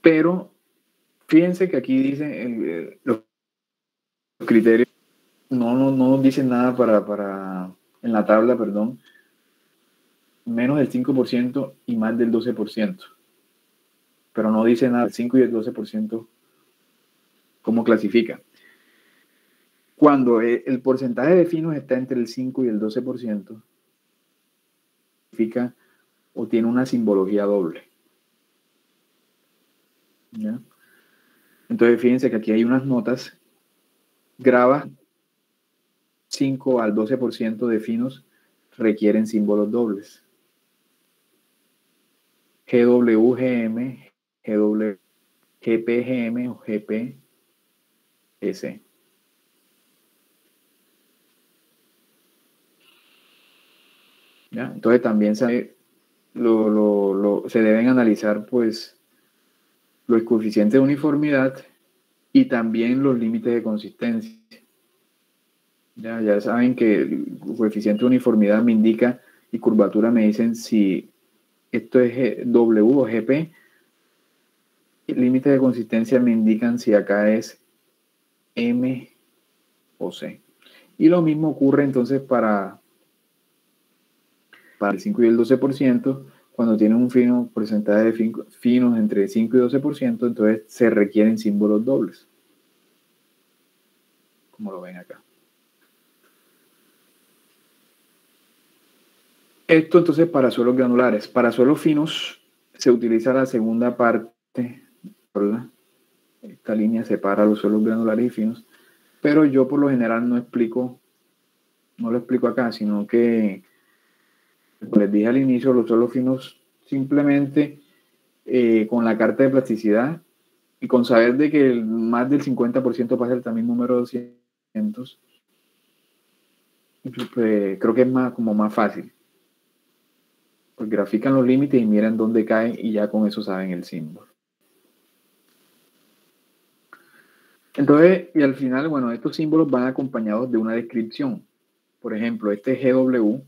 Pero fíjense que aquí dice los criterios no nos dicen nada en la tabla, perdón, menos del 5% y más del 12%. Pero no dice nada, el 5 y el 12%, ¿cómo clasifica? Cuando el porcentaje de finos está entre el 5 y el 12%, significa o tiene una simbología doble. ¿Ya? Entonces fíjense que aquí hay unas notas. Grava 5 al 12% de finos requieren símbolos dobles. GW, GM, GW, GPGM o GPS. ¿Ya? Entonces también se deben analizar pues los coeficientes de uniformidad y también los límites de consistencia. Ya saben que el coeficiente de uniformidad me indica y curvatura me dicen si esto es W o GP. El límite de consistencia me indican si acá es M o C. Y lo mismo ocurre entonces para el 5 y el 12%. Cuando tienen un porcentaje de finos entre 5 y 12%, entonces se requieren símbolos dobles. Como lo ven acá. Esto entonces para suelos granulares. Para suelos finos se utiliza la segunda parte, ¿verdad? Esta línea separa los suelos granulares y finos, pero yo por lo general no lo explico acá, sino que, como les dije al inicio, los suelos finos simplemente con la carta de plasticidad y con saber de que más del 50% pasa el también número 200, pues, creo que es como más fácil. Pues grafican los límites y miran dónde caen y ya con eso saben el símbolo. Entonces, y al final, bueno, estos símbolos van acompañados de una descripción. Por ejemplo, este GW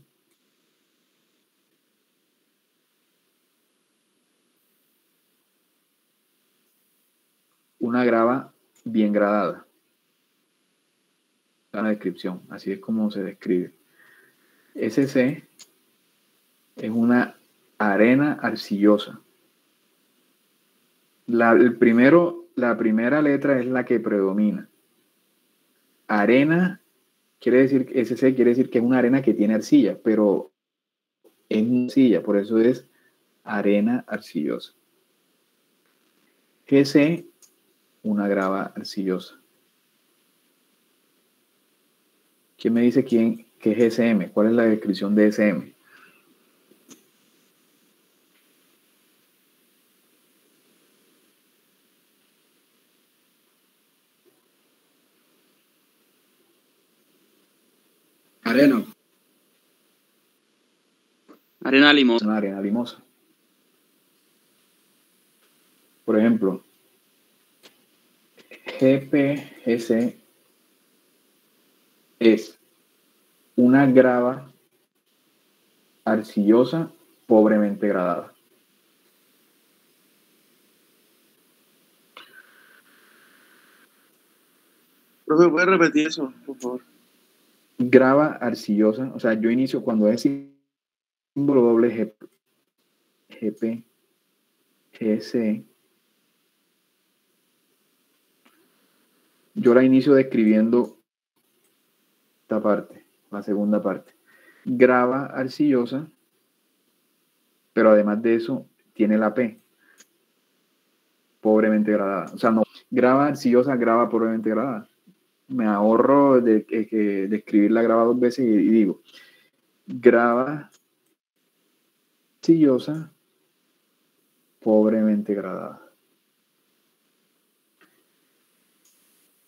una grava bien gradada. La descripción, así es como se describe. SC es una arena arcillosa. La primera letra es la que predomina. Arena quiere decir, SC quiere decir que es una arena que tiene arcilla, pero es una arcilla, por eso es arena arcillosa. GC, una grava arcillosa. ¿Quién me dice qué es SM? ¿Cuál es la descripción de SM? Arena. Arena limosa. Una arena limosa. Por ejemplo, GPGC es una grava arcillosa pobremente gradada. Profe, ¿puedes repetir eso, por favor? Grava arcillosa, o sea, yo inicio cuando es símbolo doble GP, GC, yo la inicio describiendo esta parte, la segunda parte. Grava arcillosa, pero además de eso tiene la P, pobremente gradada. O sea, no, grava arcillosa, grava pobremente gradada. Me ahorro de escribir la grava dos veces y digo, grava arcillosa, pobremente gradada.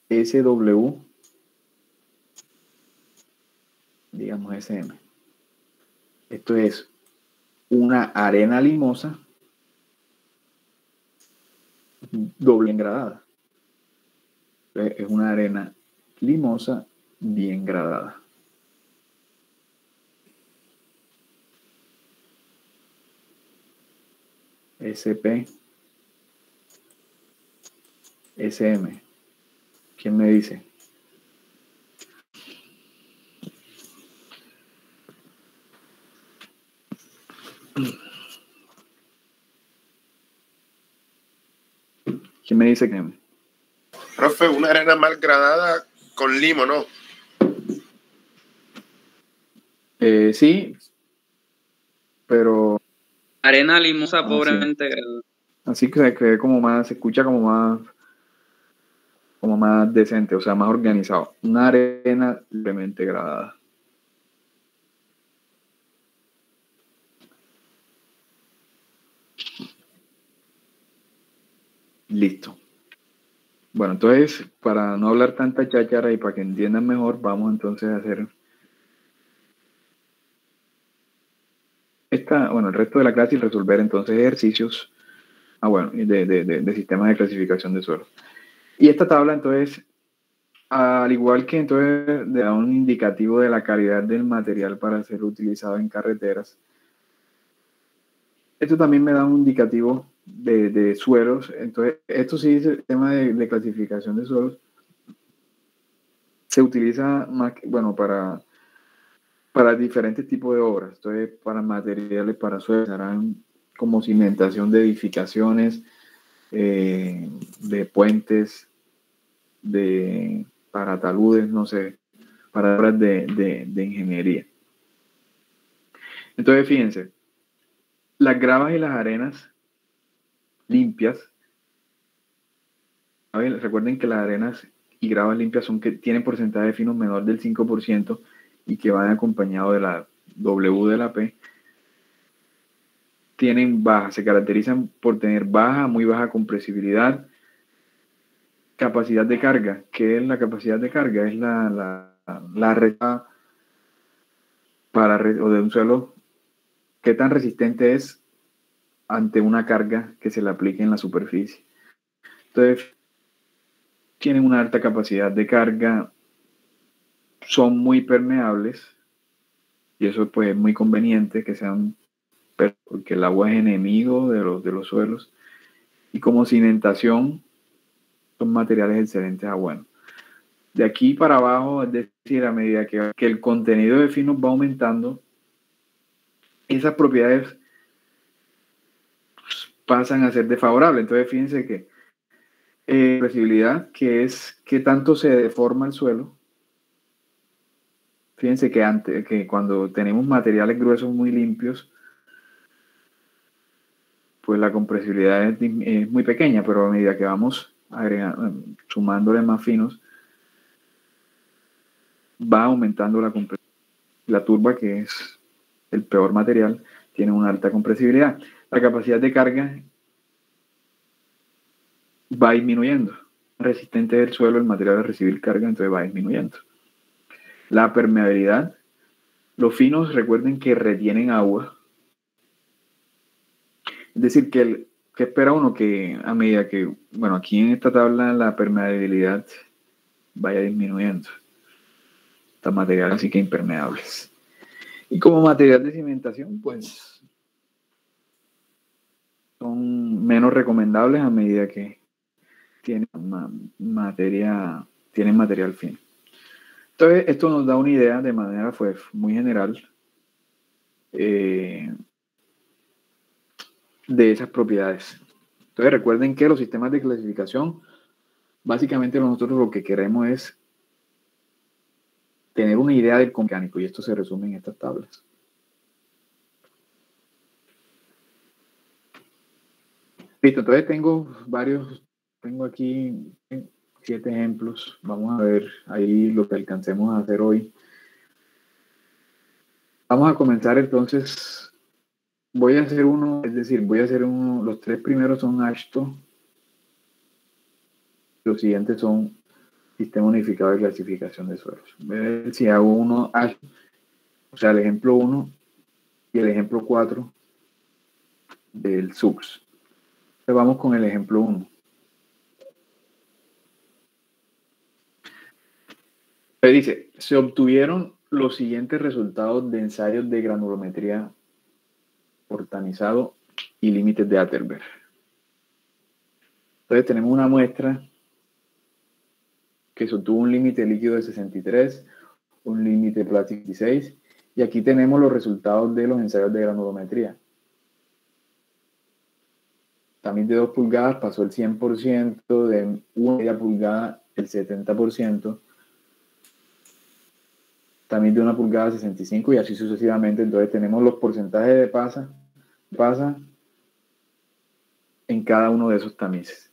SW, digamos SM. Esto es una arena limosa doble engradada. Es una arena limosa bien gradada. SP, SM. ¿Quién me dice? ¿Quién me dice que? Profe, una arena mal gradada con limo, ¿no? Sí, pero... Arena limosa pobremente gradada. Así que se ve como más, se escucha como como más decente, o sea, más organizado. Una arena levemente gradada. Listo. Bueno, entonces, para no hablar tanta cháchara y para que entiendan mejor, vamos entonces a hacer el resto de la clase y resolver entonces ejercicios de sistemas de clasificación de suelos. Y esta tabla, entonces, al igual que entonces le da un indicativo de la calidad del material para ser utilizado en carreteras, esto también me da un indicativo de suelos. Entonces, esto sí es el tema de clasificación de suelos. Se utiliza más, para diferentes tipos de obras. Entonces, para materiales, para suelos, harán como cimentación de edificaciones, de puentes, para taludes, no sé, para obras de ingeniería. Entonces, fíjense, las gravas y las arenas limpias, recuerden que las arenas y gravas limpias tienen porcentaje de finos menor del 5% y que van acompañados de la W de la P. Se caracterizan por tener muy baja compresibilidad, capacidad de carga. ¿Qué es la capacidad de carga? Es la recta o de un suelo. ¿Qué tan resistente es ante una carga que se le aplique en la superficie? Entonces, tienen una alta capacidad de carga, son muy permeables, y eso pues es muy conveniente que sean, porque el agua es enemigo de los suelos, y como cimentación son materiales excelentes a bueno. De aquí para abajo, es decir, a medida que el contenido de finos va aumentando, esas propiedades pasan a ser desfavorables. Entonces, fíjense que flexibilidad, que es que tanto se deforma el suelo. Fíjense que cuando tenemos materiales gruesos muy limpios, pues la compresibilidad es muy pequeña, pero a medida que vamos sumándole más finos, va aumentando la compresibilidad. La turba, que es el peor material, tiene una alta compresibilidad. La capacidad de carga va disminuyendo. Resistente del suelo, el material a recibir carga, entonces va disminuyendo. La permeabilidad. Los finos, recuerden que retienen agua. Es decir, que espera uno que a medida que, aquí en esta tabla la permeabilidad vaya disminuyendo. Estos materiales así que impermeables. Y como material de cimentación, pues son menos recomendables a medida que tienen material fino. Entonces, esto nos da una idea de manera muy general de esas propiedades. Entonces, recuerden que los sistemas de clasificación, básicamente nosotros lo que queremos es tener una idea del mecánico, y esto se resume en estas tablas. Listo, entonces tengo aquí 7 ejemplos. Vamos a ver ahí lo que alcancemos a hacer hoy. Vamos a comenzar entonces. Voy a hacer los 3 primeros son AASHTO. Los siguientes son Sistema Unificado de Clasificación de Suelos. Voy a ver si hago uno AASHTO, o sea, el ejemplo 1 y el ejemplo 4 del SUCS. Entonces vamos con el ejemplo 1. Dice, se obtuvieron los siguientes resultados de ensayos de granulometría portanizado y límites de Atterberg. Entonces tenemos una muestra que se obtuvo un límite líquido de 63, un límite plástico de 16, y aquí tenemos los resultados de los ensayos de granulometría. También de 2 pulgadas pasó el 100%, de 1,5 pulgada el 70%, también de 1 pulgada 65%, y así sucesivamente. Entonces tenemos los porcentajes de pasa en cada uno de esos tamices.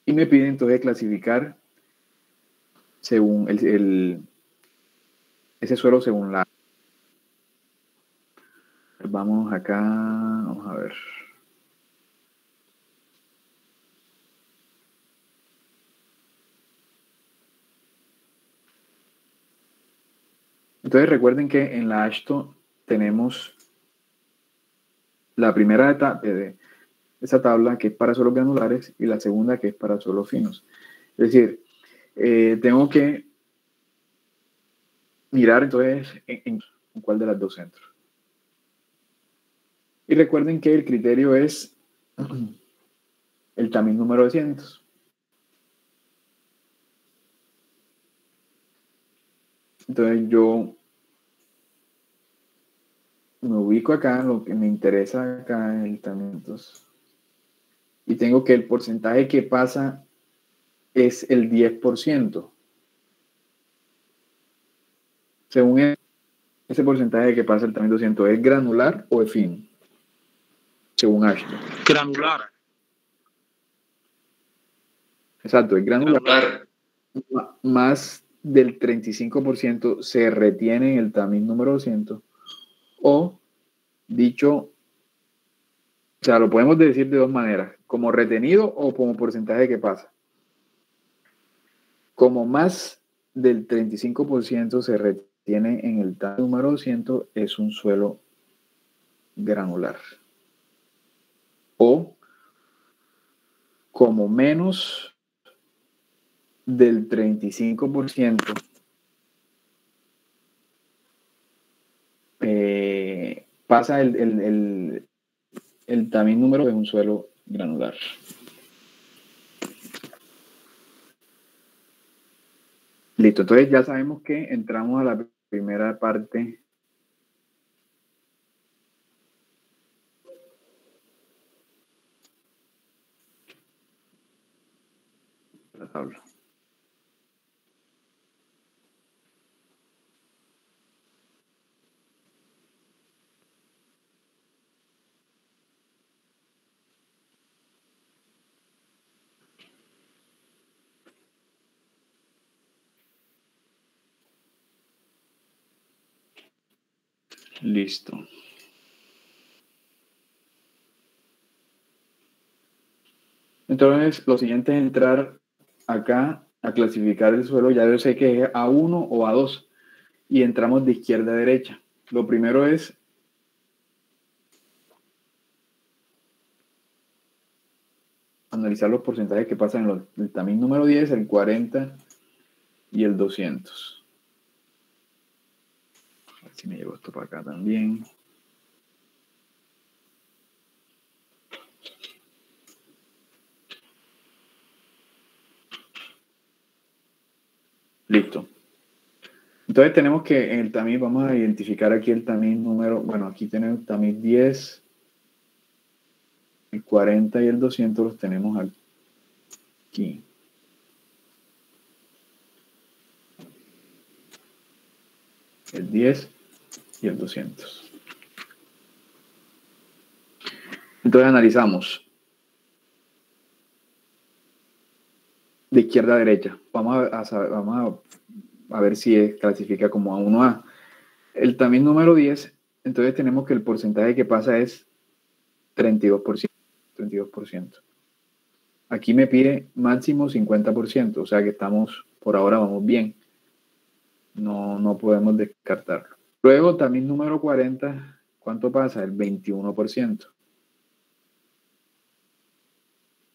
Y me piden entonces clasificar según ese suelo según la... Vamos acá, vamos a ver. Entonces recuerden que en la AASHTO tenemos la primera etapa de esa tabla que es para suelos granulares y la segunda que es para suelos finos. Es decir, tengo que mirar entonces en cuál de las dos entro. Y recuerden que el criterio es el tamiz número de cientos. Entonces yo me ubico acá, lo que me interesa acá es el tamiz. Y tengo que el porcentaje que pasa es el 10%. Según ese porcentaje que pasa el tamiz 200, ¿es granular o es fino? Según AASHTO. Granular. Exacto, es granular. Más del 35% se retiene en el tamiz número 200. O, dicho, o sea, lo podemos decir de dos maneras, como retenido o como porcentaje que pasa. Como más del 35% se retiene en el tamiz número 200, es un suelo granular. O como menos del 35% pasa el tamiz número de un suelo granular. Listo, entonces ya sabemos que entramos a la primera parte de la tabla. Listo. Entonces, lo siguiente es entrar acá a clasificar el suelo. Ya yo sé que es A1 o A2. Y entramos de izquierda a derecha. Lo primero es analizar los porcentajes que pasan en el tamiz número 10, el 40 y el 200. A ver si me llevo esto para acá también. Listo. Entonces tenemos que en el tamiz, vamos a identificar aquí el tamiz número, bueno, aquí tenemos el tamiz 10, el 40 y el 200 los tenemos aquí. El 10 y el 200. Entonces analizamos de izquierda a derecha. Vamos a ver si clasifica como A1A. El tamiz número 10, entonces tenemos que el porcentaje que pasa es 32%. 32%. Aquí me pide máximo 50%, o sea que por ahora vamos bien. No podemos descartarlo. Luego, tamiz número 40, ¿cuánto pasa? El 21%.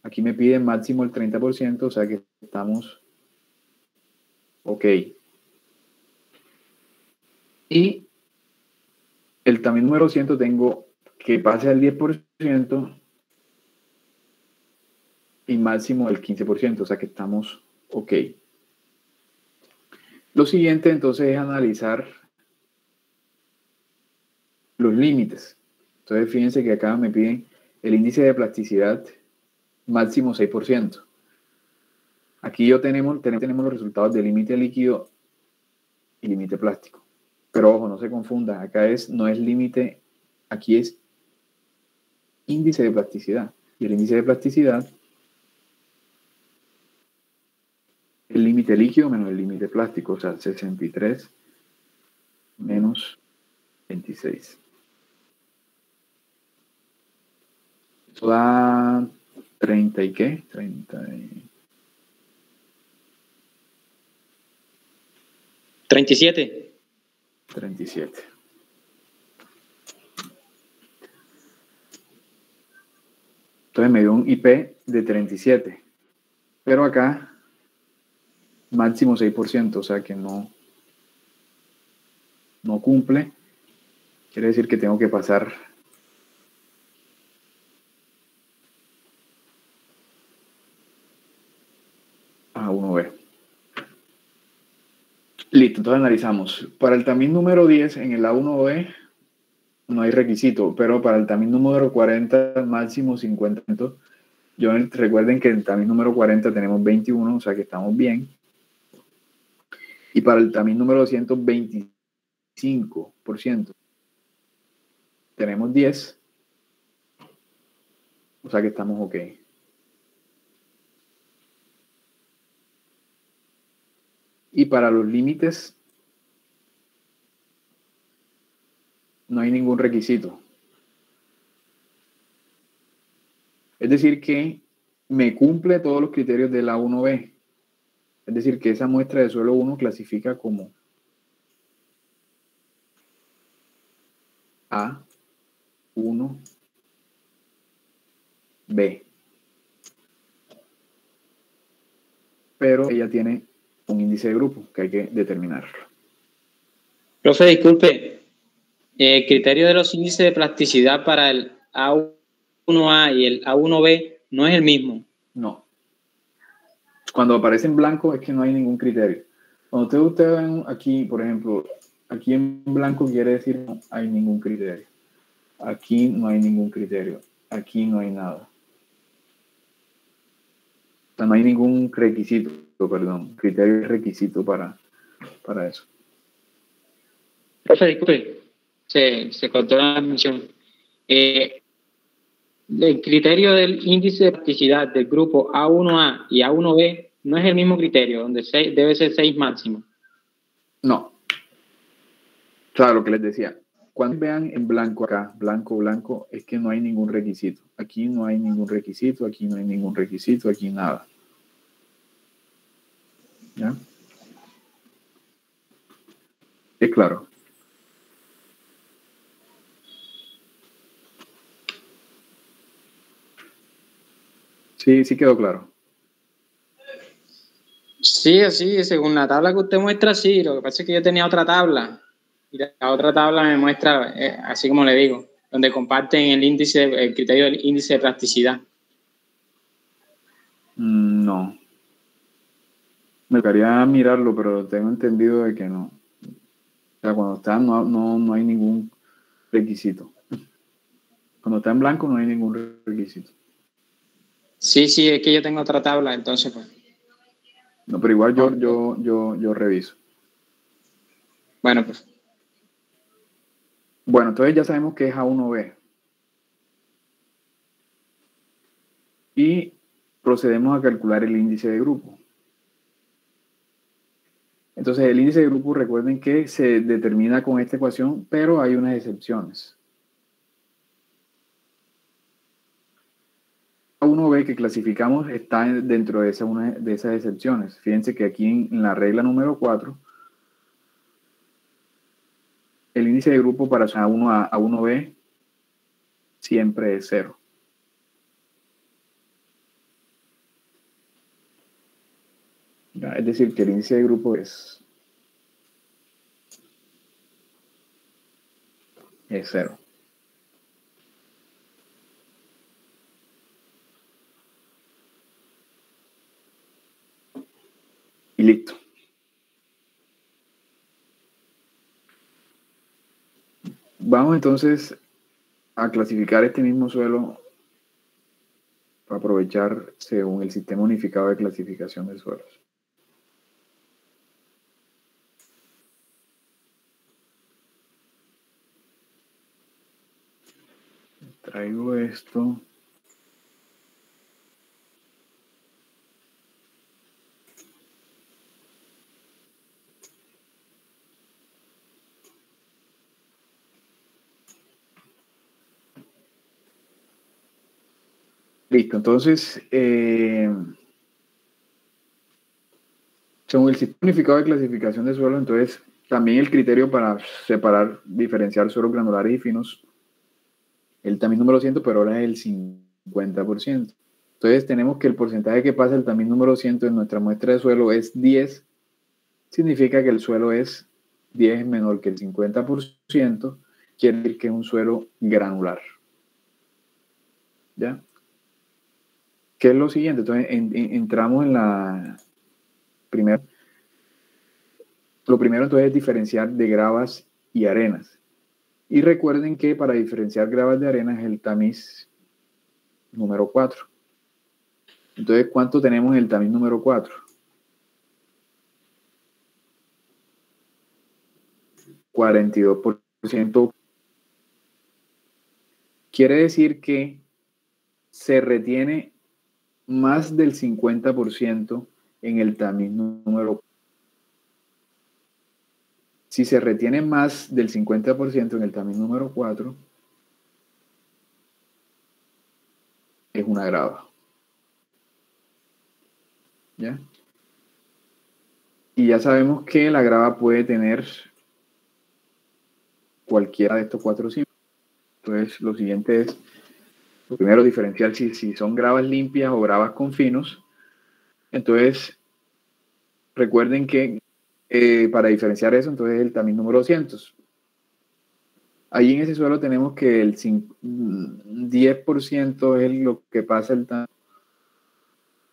Aquí me pide máximo el 30%, o sea que estamos ok. Y el tamiz número 100 tengo que pase al 10% y máximo el 15%, o sea que estamos ok. Lo siguiente entonces es analizar los límites. Entonces fíjense que acá me piden el índice de plasticidad máximo 6%. Aquí tenemos los resultados de límite líquido y límite plástico. Pero ojo, no se confunda, acá no es límite, aquí es índice de plasticidad. Y el índice de plasticidad, el límite límite líquido menos el límite plástico, o sea, 63 menos 26. Eso da 30 y qué? 37. 37. Entonces me dio un IP de 37. Pero acá, máximo 6%, o sea que no cumple. Quiere decir que tengo que pasar a 1B. Listo, entonces analizamos. Para el tamiz número 10 en el A1B no hay requisito, pero para el tamiz número 40 máximo 50. Recuerden que en el tamiz número 40 tenemos 21, o sea que estamos bien. Y para el tamiz número 225% tenemos 10, o sea que estamos ok. Y para los límites no hay ningún requisito. Es decir que me cumple todos los criterios de la 1B. Es decir que esa muestra de suelo 1 clasifica como A1B. Pero ella tiene un índice de grupo que hay que determinarlo. Profe, disculpe, el criterio de los índices de plasticidad para el A1A y el A1B no es el mismo. No. Cuando aparece en blanco es que no hay ningún criterio. Cuando ustedes ven aquí, por ejemplo, aquí en blanco quiere decir no hay ningún criterio. Aquí no hay ningún criterio. Aquí no hay nada. O sea, no hay ningún requisito, perdón. Criterio es requisito para eso. Profe, disculpe, se cortó la transmisión. El criterio del índice de plasticidad del grupo A1A y A1B no es el mismo criterio, donde debe ser 6 máximo. No. Claro, lo que les decía. Cuando vean en blanco acá, blanco, es que no hay ningún requisito. Aquí no hay ningún requisito, aquí no hay ningún requisito, aquí nada. ¿Ya? Es claro. Sí quedó claro. Sí, así, según la tabla que usted muestra, sí. Lo que pasa es que yo tenía otra tabla. Y la otra tabla me muestra, así como le digo, donde comparten el criterio del índice de plasticidad. No. Me gustaría mirarlo, pero tengo entendido de que no. O sea, cuando está no hay ningún requisito. Cuando está en blanco no hay ningún requisito. Sí, es que yo tengo otra tabla, entonces pues. No, pero igual yo reviso. Bueno, pues. Bueno, entonces ya sabemos que es A1B. Y procedemos a calcular el índice de grupo. Entonces el índice de grupo, recuerden que se determina con esta ecuación, pero hay unas excepciones. A1B que clasificamos está dentro de una de esas excepciones. Fíjense que aquí en la regla número 4, el índice de grupo para A1A, A1B siempre es 0. Es decir, que el índice de grupo es 0. Y listo. Vamos entonces a clasificar este mismo suelo para aprovechar según el sistema unificado de clasificación de suelos. Traigo esto. Listo, entonces, según el sistema unificado de clasificación de suelos, entonces, también el criterio para separar, diferenciar suelos granulares y finos, el tamiz número 100, pero ahora es el 50%. Entonces, tenemos que el porcentaje que pasa el tamiz número 100 en nuestra muestra de suelo es 10, significa que el suelo es 10 menor que el 50%, quiere decir que es un suelo granular. ¿Ya? ¿Qué es lo siguiente? Entonces, entramos en la primera. Lo primero entonces es diferenciar de gravas y arenas. Y recuerden que para diferenciar gravas de arenas es el tamiz número 4. Entonces, ¿cuánto tenemos en el tamiz número 4? 42%. Quiere decir que se retiene más del 50% en el tamiz número 4. Si se retiene más del 50% en el tamiz número 4, es una grava. ¿Ya? Y ya sabemos que la grava puede tener cualquiera de estos 4 símbolos. Entonces, lo siguiente es, lo primero, diferenciar si son gravas limpias o gravas con finos. Entonces, recuerden que para diferenciar eso, entonces el tamiz número 200. Ahí en ese suelo tenemos que el 10% es lo que pasa el tamiz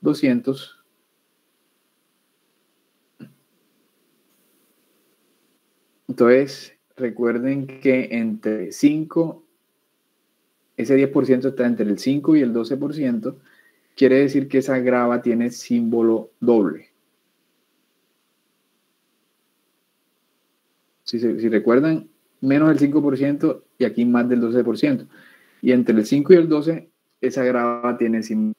200. Entonces, recuerden que entre 5, ese 10% está entre el 5 y el 12%, quiere decir que esa grava tiene símbolo doble. Si recuerdan, menos del 5% y aquí más del 12%. Y entre el 5 y el 12, esa grava tiene símbolo.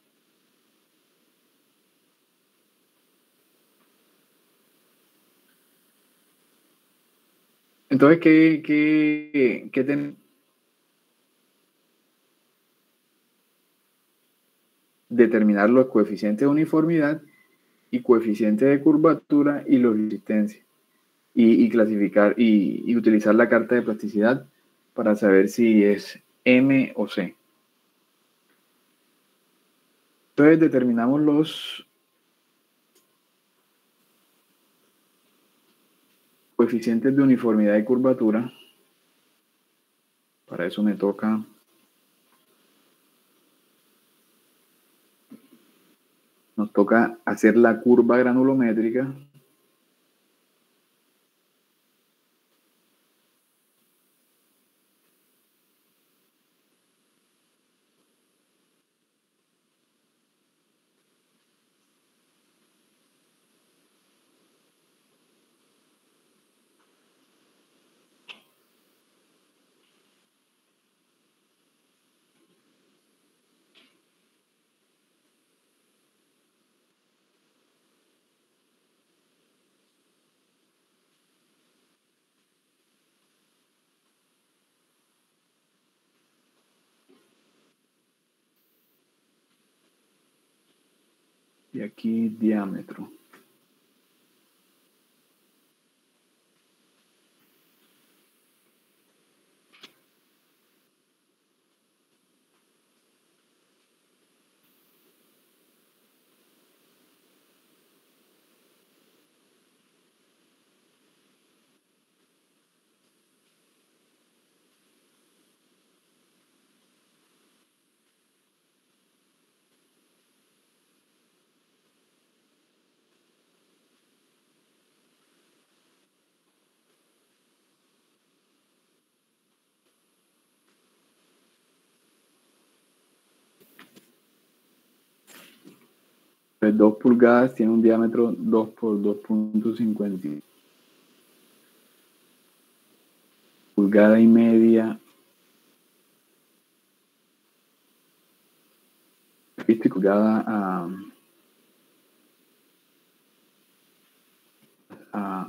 Entonces, ¿qué tenemos? Determinar los coeficientes de uniformidad y coeficientes de curvatura y los de resistencia. Y clasificar y utilizar la carta de plasticidad para saber si es M o C. Entonces determinamos los coeficientes de uniformidad y curvatura. Para eso nos toca hacer la curva granulométrica. Y aquí diámetro. Pues 2 pulgadas tiene un diámetro 2 por 2.50. Pulgada y media. ¿Viste? Pulgada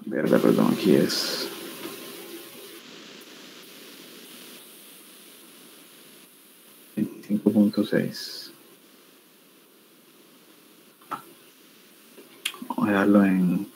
verga, perdón, aquí es 25.6. Vamos a darlo en...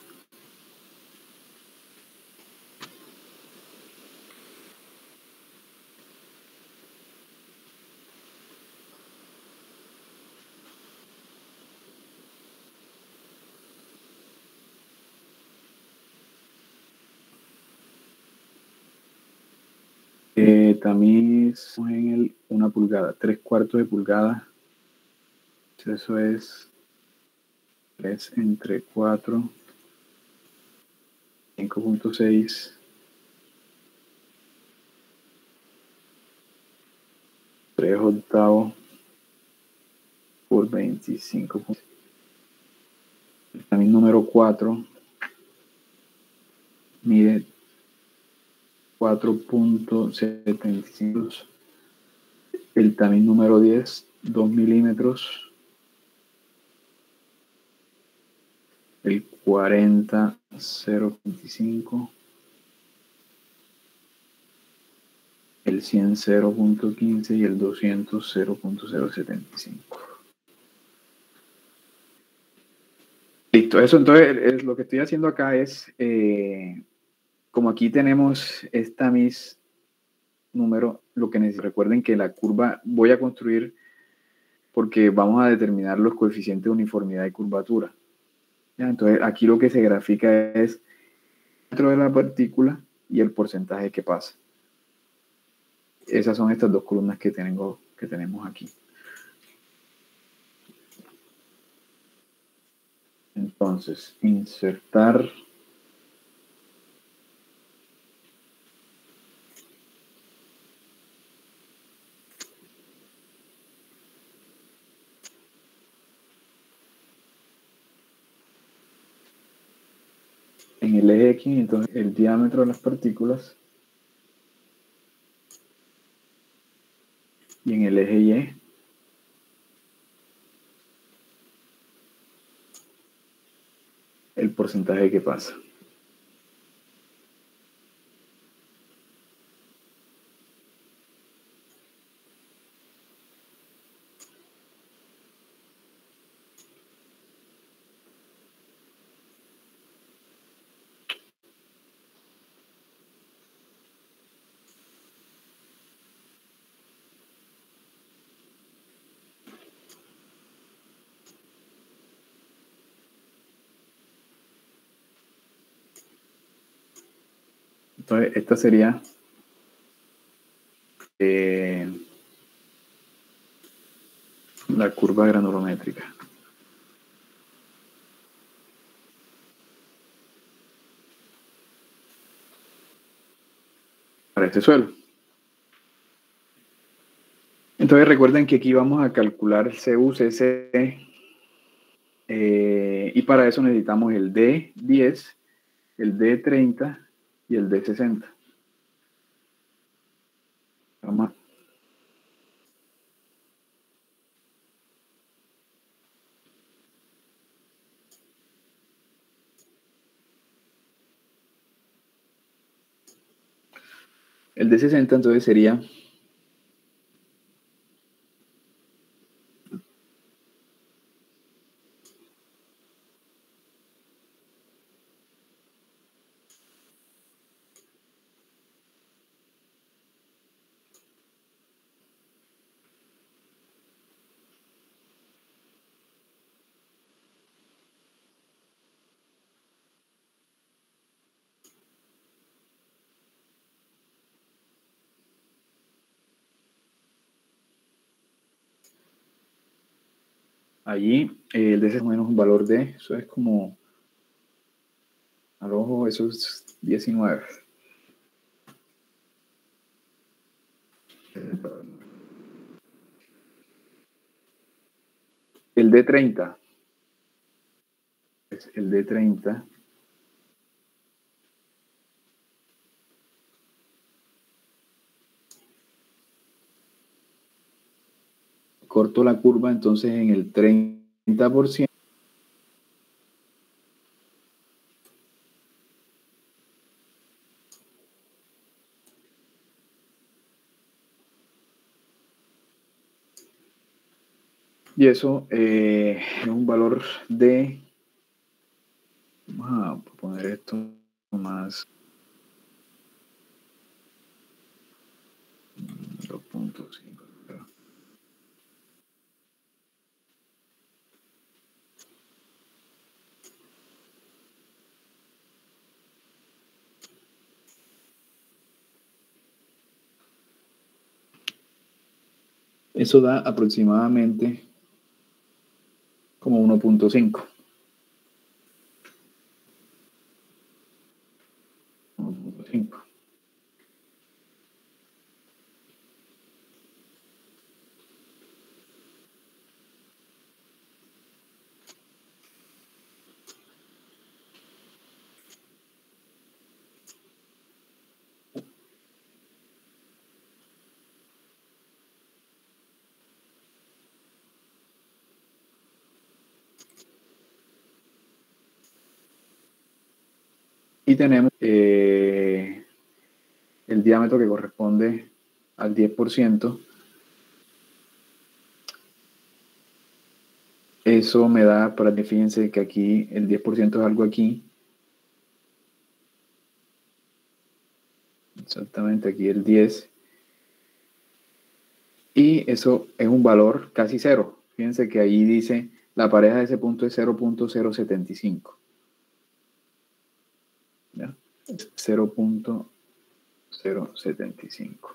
tamiz en el 1 pulgada, 3/4 de pulgada. Eso es 3 entre 4, 5.6, 3/8 por 25. El tamiz número 4 mide 4.75. El tamiz número 10, 2 milímetros. El 40, 0.25. El 100, 0.15 y el 200, 0.075. Listo, eso entonces lo que estoy haciendo acá es, como aquí tenemos esta mis número, lo que recuerden que la curva voy a construir porque vamos a determinar los coeficientes de uniformidad y curvatura. ¿Ya? Entonces aquí lo que se grafica es dentro de la partícula y el porcentaje que pasa. Esas son estas dos columnas que tenemos aquí. Entonces, insertar en el eje X, entonces el diámetro de las partículas, y en el eje Y el porcentaje que pasa. Entonces, esta sería la curva granulométrica. Para este suelo. Entonces, recuerden que aquí vamos a calcular el CU, CC, y para eso necesitamos el D10, el D30 y el D60. Vamos a... El D60 entonces sería allí, el D es más o menos un valor de, eso es como, al ojo, eso es 19. El D30, el D30 corto la curva entonces en el 30%. Y eso es un valor de Vamos a poner esto más 2.5. Eso da aproximadamente como 1.5. 1.5. Y tenemos el diámetro que corresponde al 10%. Eso me da, para que fíjense que aquí el 10% es algo aquí. Exactamente, aquí el 10. Y eso es un valor casi cero. Fíjense que ahí dice, la pareja de ese punto es 0.075. ¿Ya? 0.075.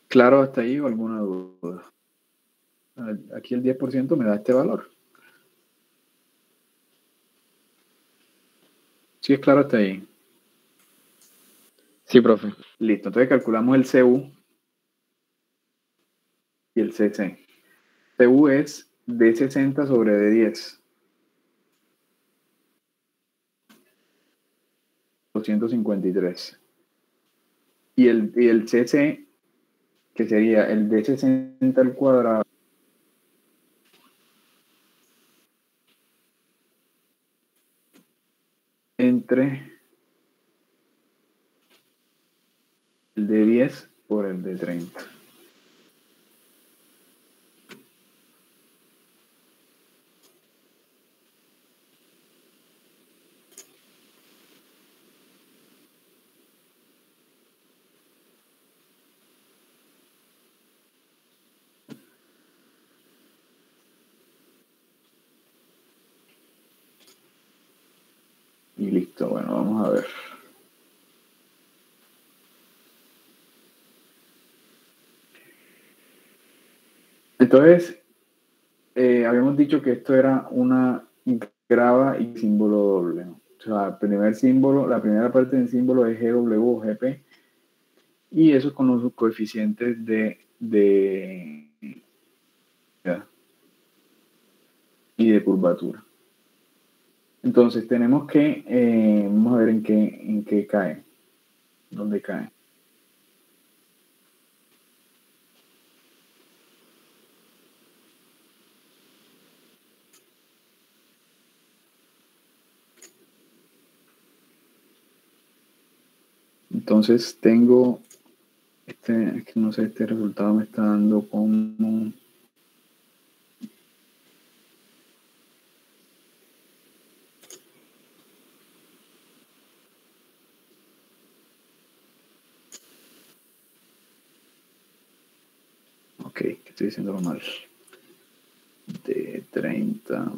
¿Claro hasta ahí o alguna duda? Aquí el 10% me da este valor. ¿Sí es claro hasta ahí? Sí, profe. Listo, entonces calculamos el CU y el CC. CU es D60 sobre D10. 253. Y el CC, que sería el D60 al cuadrado, entre el de 10 por el de 30. Y listo, bueno, vamos a ver. Entonces, habíamos dicho que esto era una grava y símbolo doble, ¿no? O sea, el primer símbolo, la primera parte del símbolo es GW o GP, y eso es con los coeficientes y de curvatura. Entonces tenemos que, vamos a ver en qué cae, dónde cae. Entonces tengo, es que no sé, este resultado me está dando como... Ok, que estoy diciéndolo mal. De 30.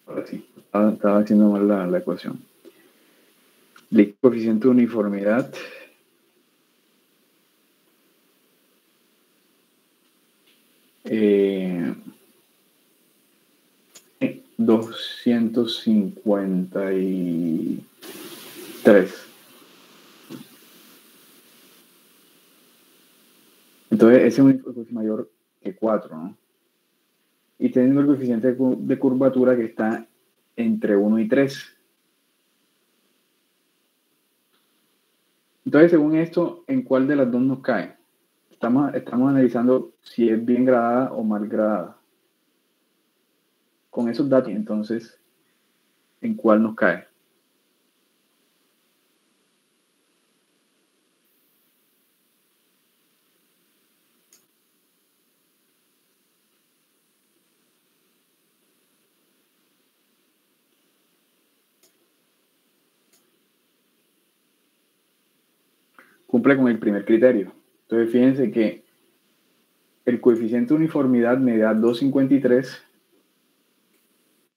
Ahora sí, estaba haciendo mal la ecuación. El coeficiente de uniformidad eh, 253. Entonces, ese es un coeficiente mayor que 4, ¿no? Y teniendo el coeficiente de curvatura que está entre 1 y 3. Entonces, según esto, ¿en cuál de las dos nos cae? estamos analizando si es bien gradada o mal gradada. Con esos datos, entonces, ¿en cuál nos cae? Cumple con el primer criterio. Entonces, fíjense que el coeficiente de uniformidad me da 2.53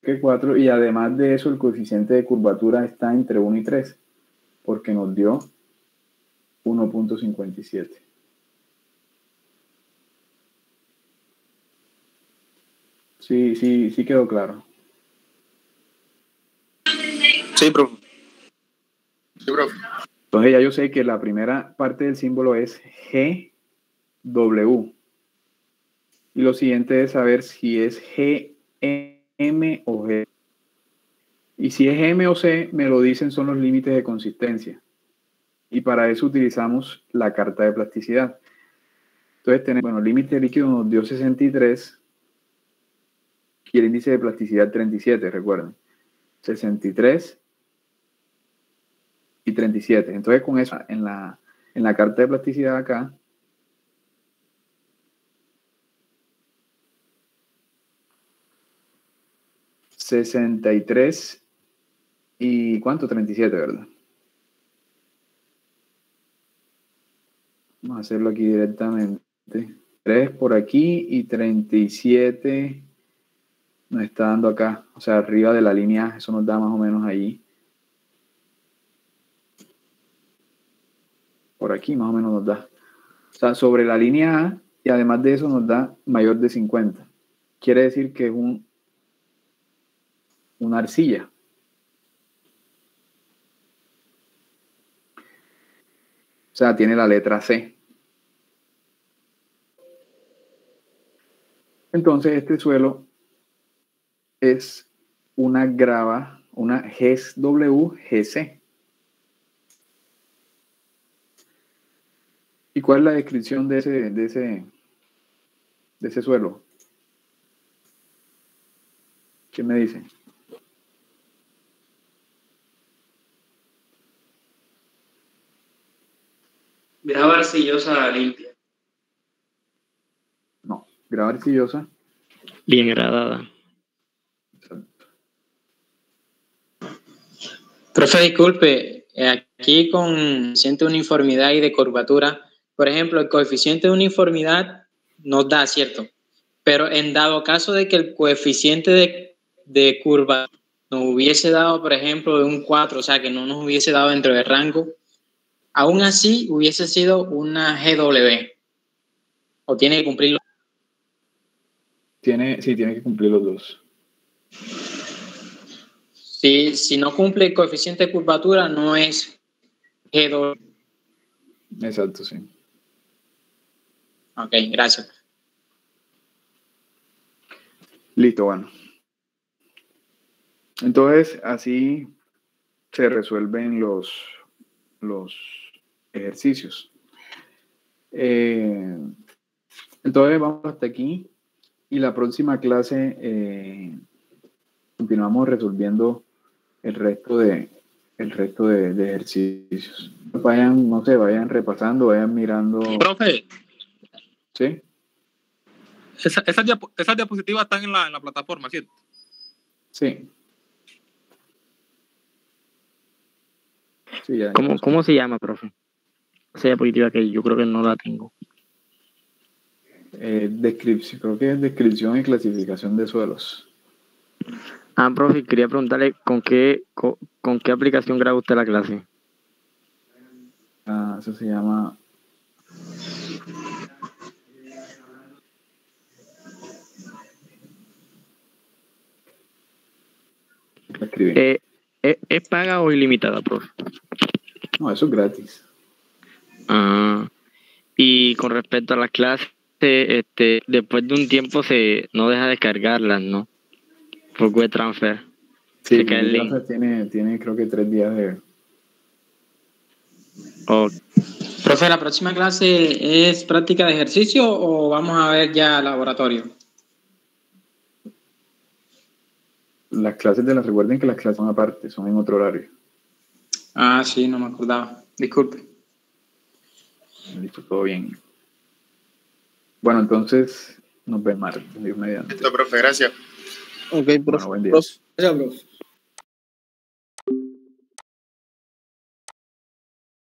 que 4, y además de eso el coeficiente de curvatura está entre 1 y 3, porque nos dio 1.57. Sí quedó claro. Sí, profe. Sí, profe. Entonces ya yo sé que la primera parte del símbolo es GW. Y lo siguiente es saber si es GM o G. Y si es M o C, me lo dicen son los límites de consistencia. Y para eso utilizamos la carta de plasticidad. Entonces tenemos, bueno, el límite líquido nos dio 63 y el índice de plasticidad 37, recuerden. 63 y 37. Entonces con eso en la carta de plasticidad acá, $63 y ¿cuánto? 37, ¿verdad? Vamos a hacerlo aquí directamente. 3 por aquí y 37 nos está dando acá. O sea, arriba de la línea, eso nos da más o menos allí. Por aquí más o menos nos da. O sea, sobre la línea A, y además de eso nos da mayor de 50. Quiere decir que es una arcilla. O sea, tiene la letra C. Entonces, este suelo es una grava, una GES-W-GC. ¿Y cuál es la descripción de ese suelo? ¿Quién me dice? Grava arcillosa limpia. No, grava arcillosa. Bien gradada. Profe, disculpe, aquí con coeficiente de uniformidad y de curvatura, por ejemplo, el coeficiente de uniformidad nos da, ¿cierto? Pero en dado caso de que el coeficiente de curva nos hubiese dado, por ejemplo, de un 4, o sea, que no nos hubiese dado dentro del rango, aún así hubiese sido una GW. ¿O tiene que cumplirlo? Sí, tiene que cumplir los dos. Si no cumple el coeficiente de curvatura, no es GW. Exacto, sí. Ok, gracias. Listo, bueno. Entonces, así se resuelven los ejercicios. Entonces, vamos hasta aquí. Y la próxima clase continuamos resolviendo el resto de ejercicios. Vayan, no sé, vayan repasando, vayan mirando. Profe, ¿Sí? esas diapositivas están en la plataforma, ¿cierto? Sí. Sí, ya. ¿Cómo se llama, profe? Esa diapositiva que yo creo que no la tengo. Descripción, creo que es descripción y clasificación de suelos. Profe, quería preguntarle con qué aplicación graba usted la clase. Eso se llama ¿Es paga o ilimitada, profe? No, eso es gratis. Y con respecto a las clases, después de un tiempo no deja de cargarlas, ¿no? Por web transfer. Sí, se cae el link. tiene creo que 3 días de... Oh. Profe, ¿la próxima clase es práctica de ejercicio o vamos a ver ya laboratorio? Las clases recuerden que las clases son aparte, son en otro horario. Ah, sí, no me acordaba. Disculpe. Listo, todo bien. Bueno, entonces nos vemos martes, Dios mediante. Listo, profe, gracias. Ok, profe. Bueno, buen día. Profe, gracias, profe.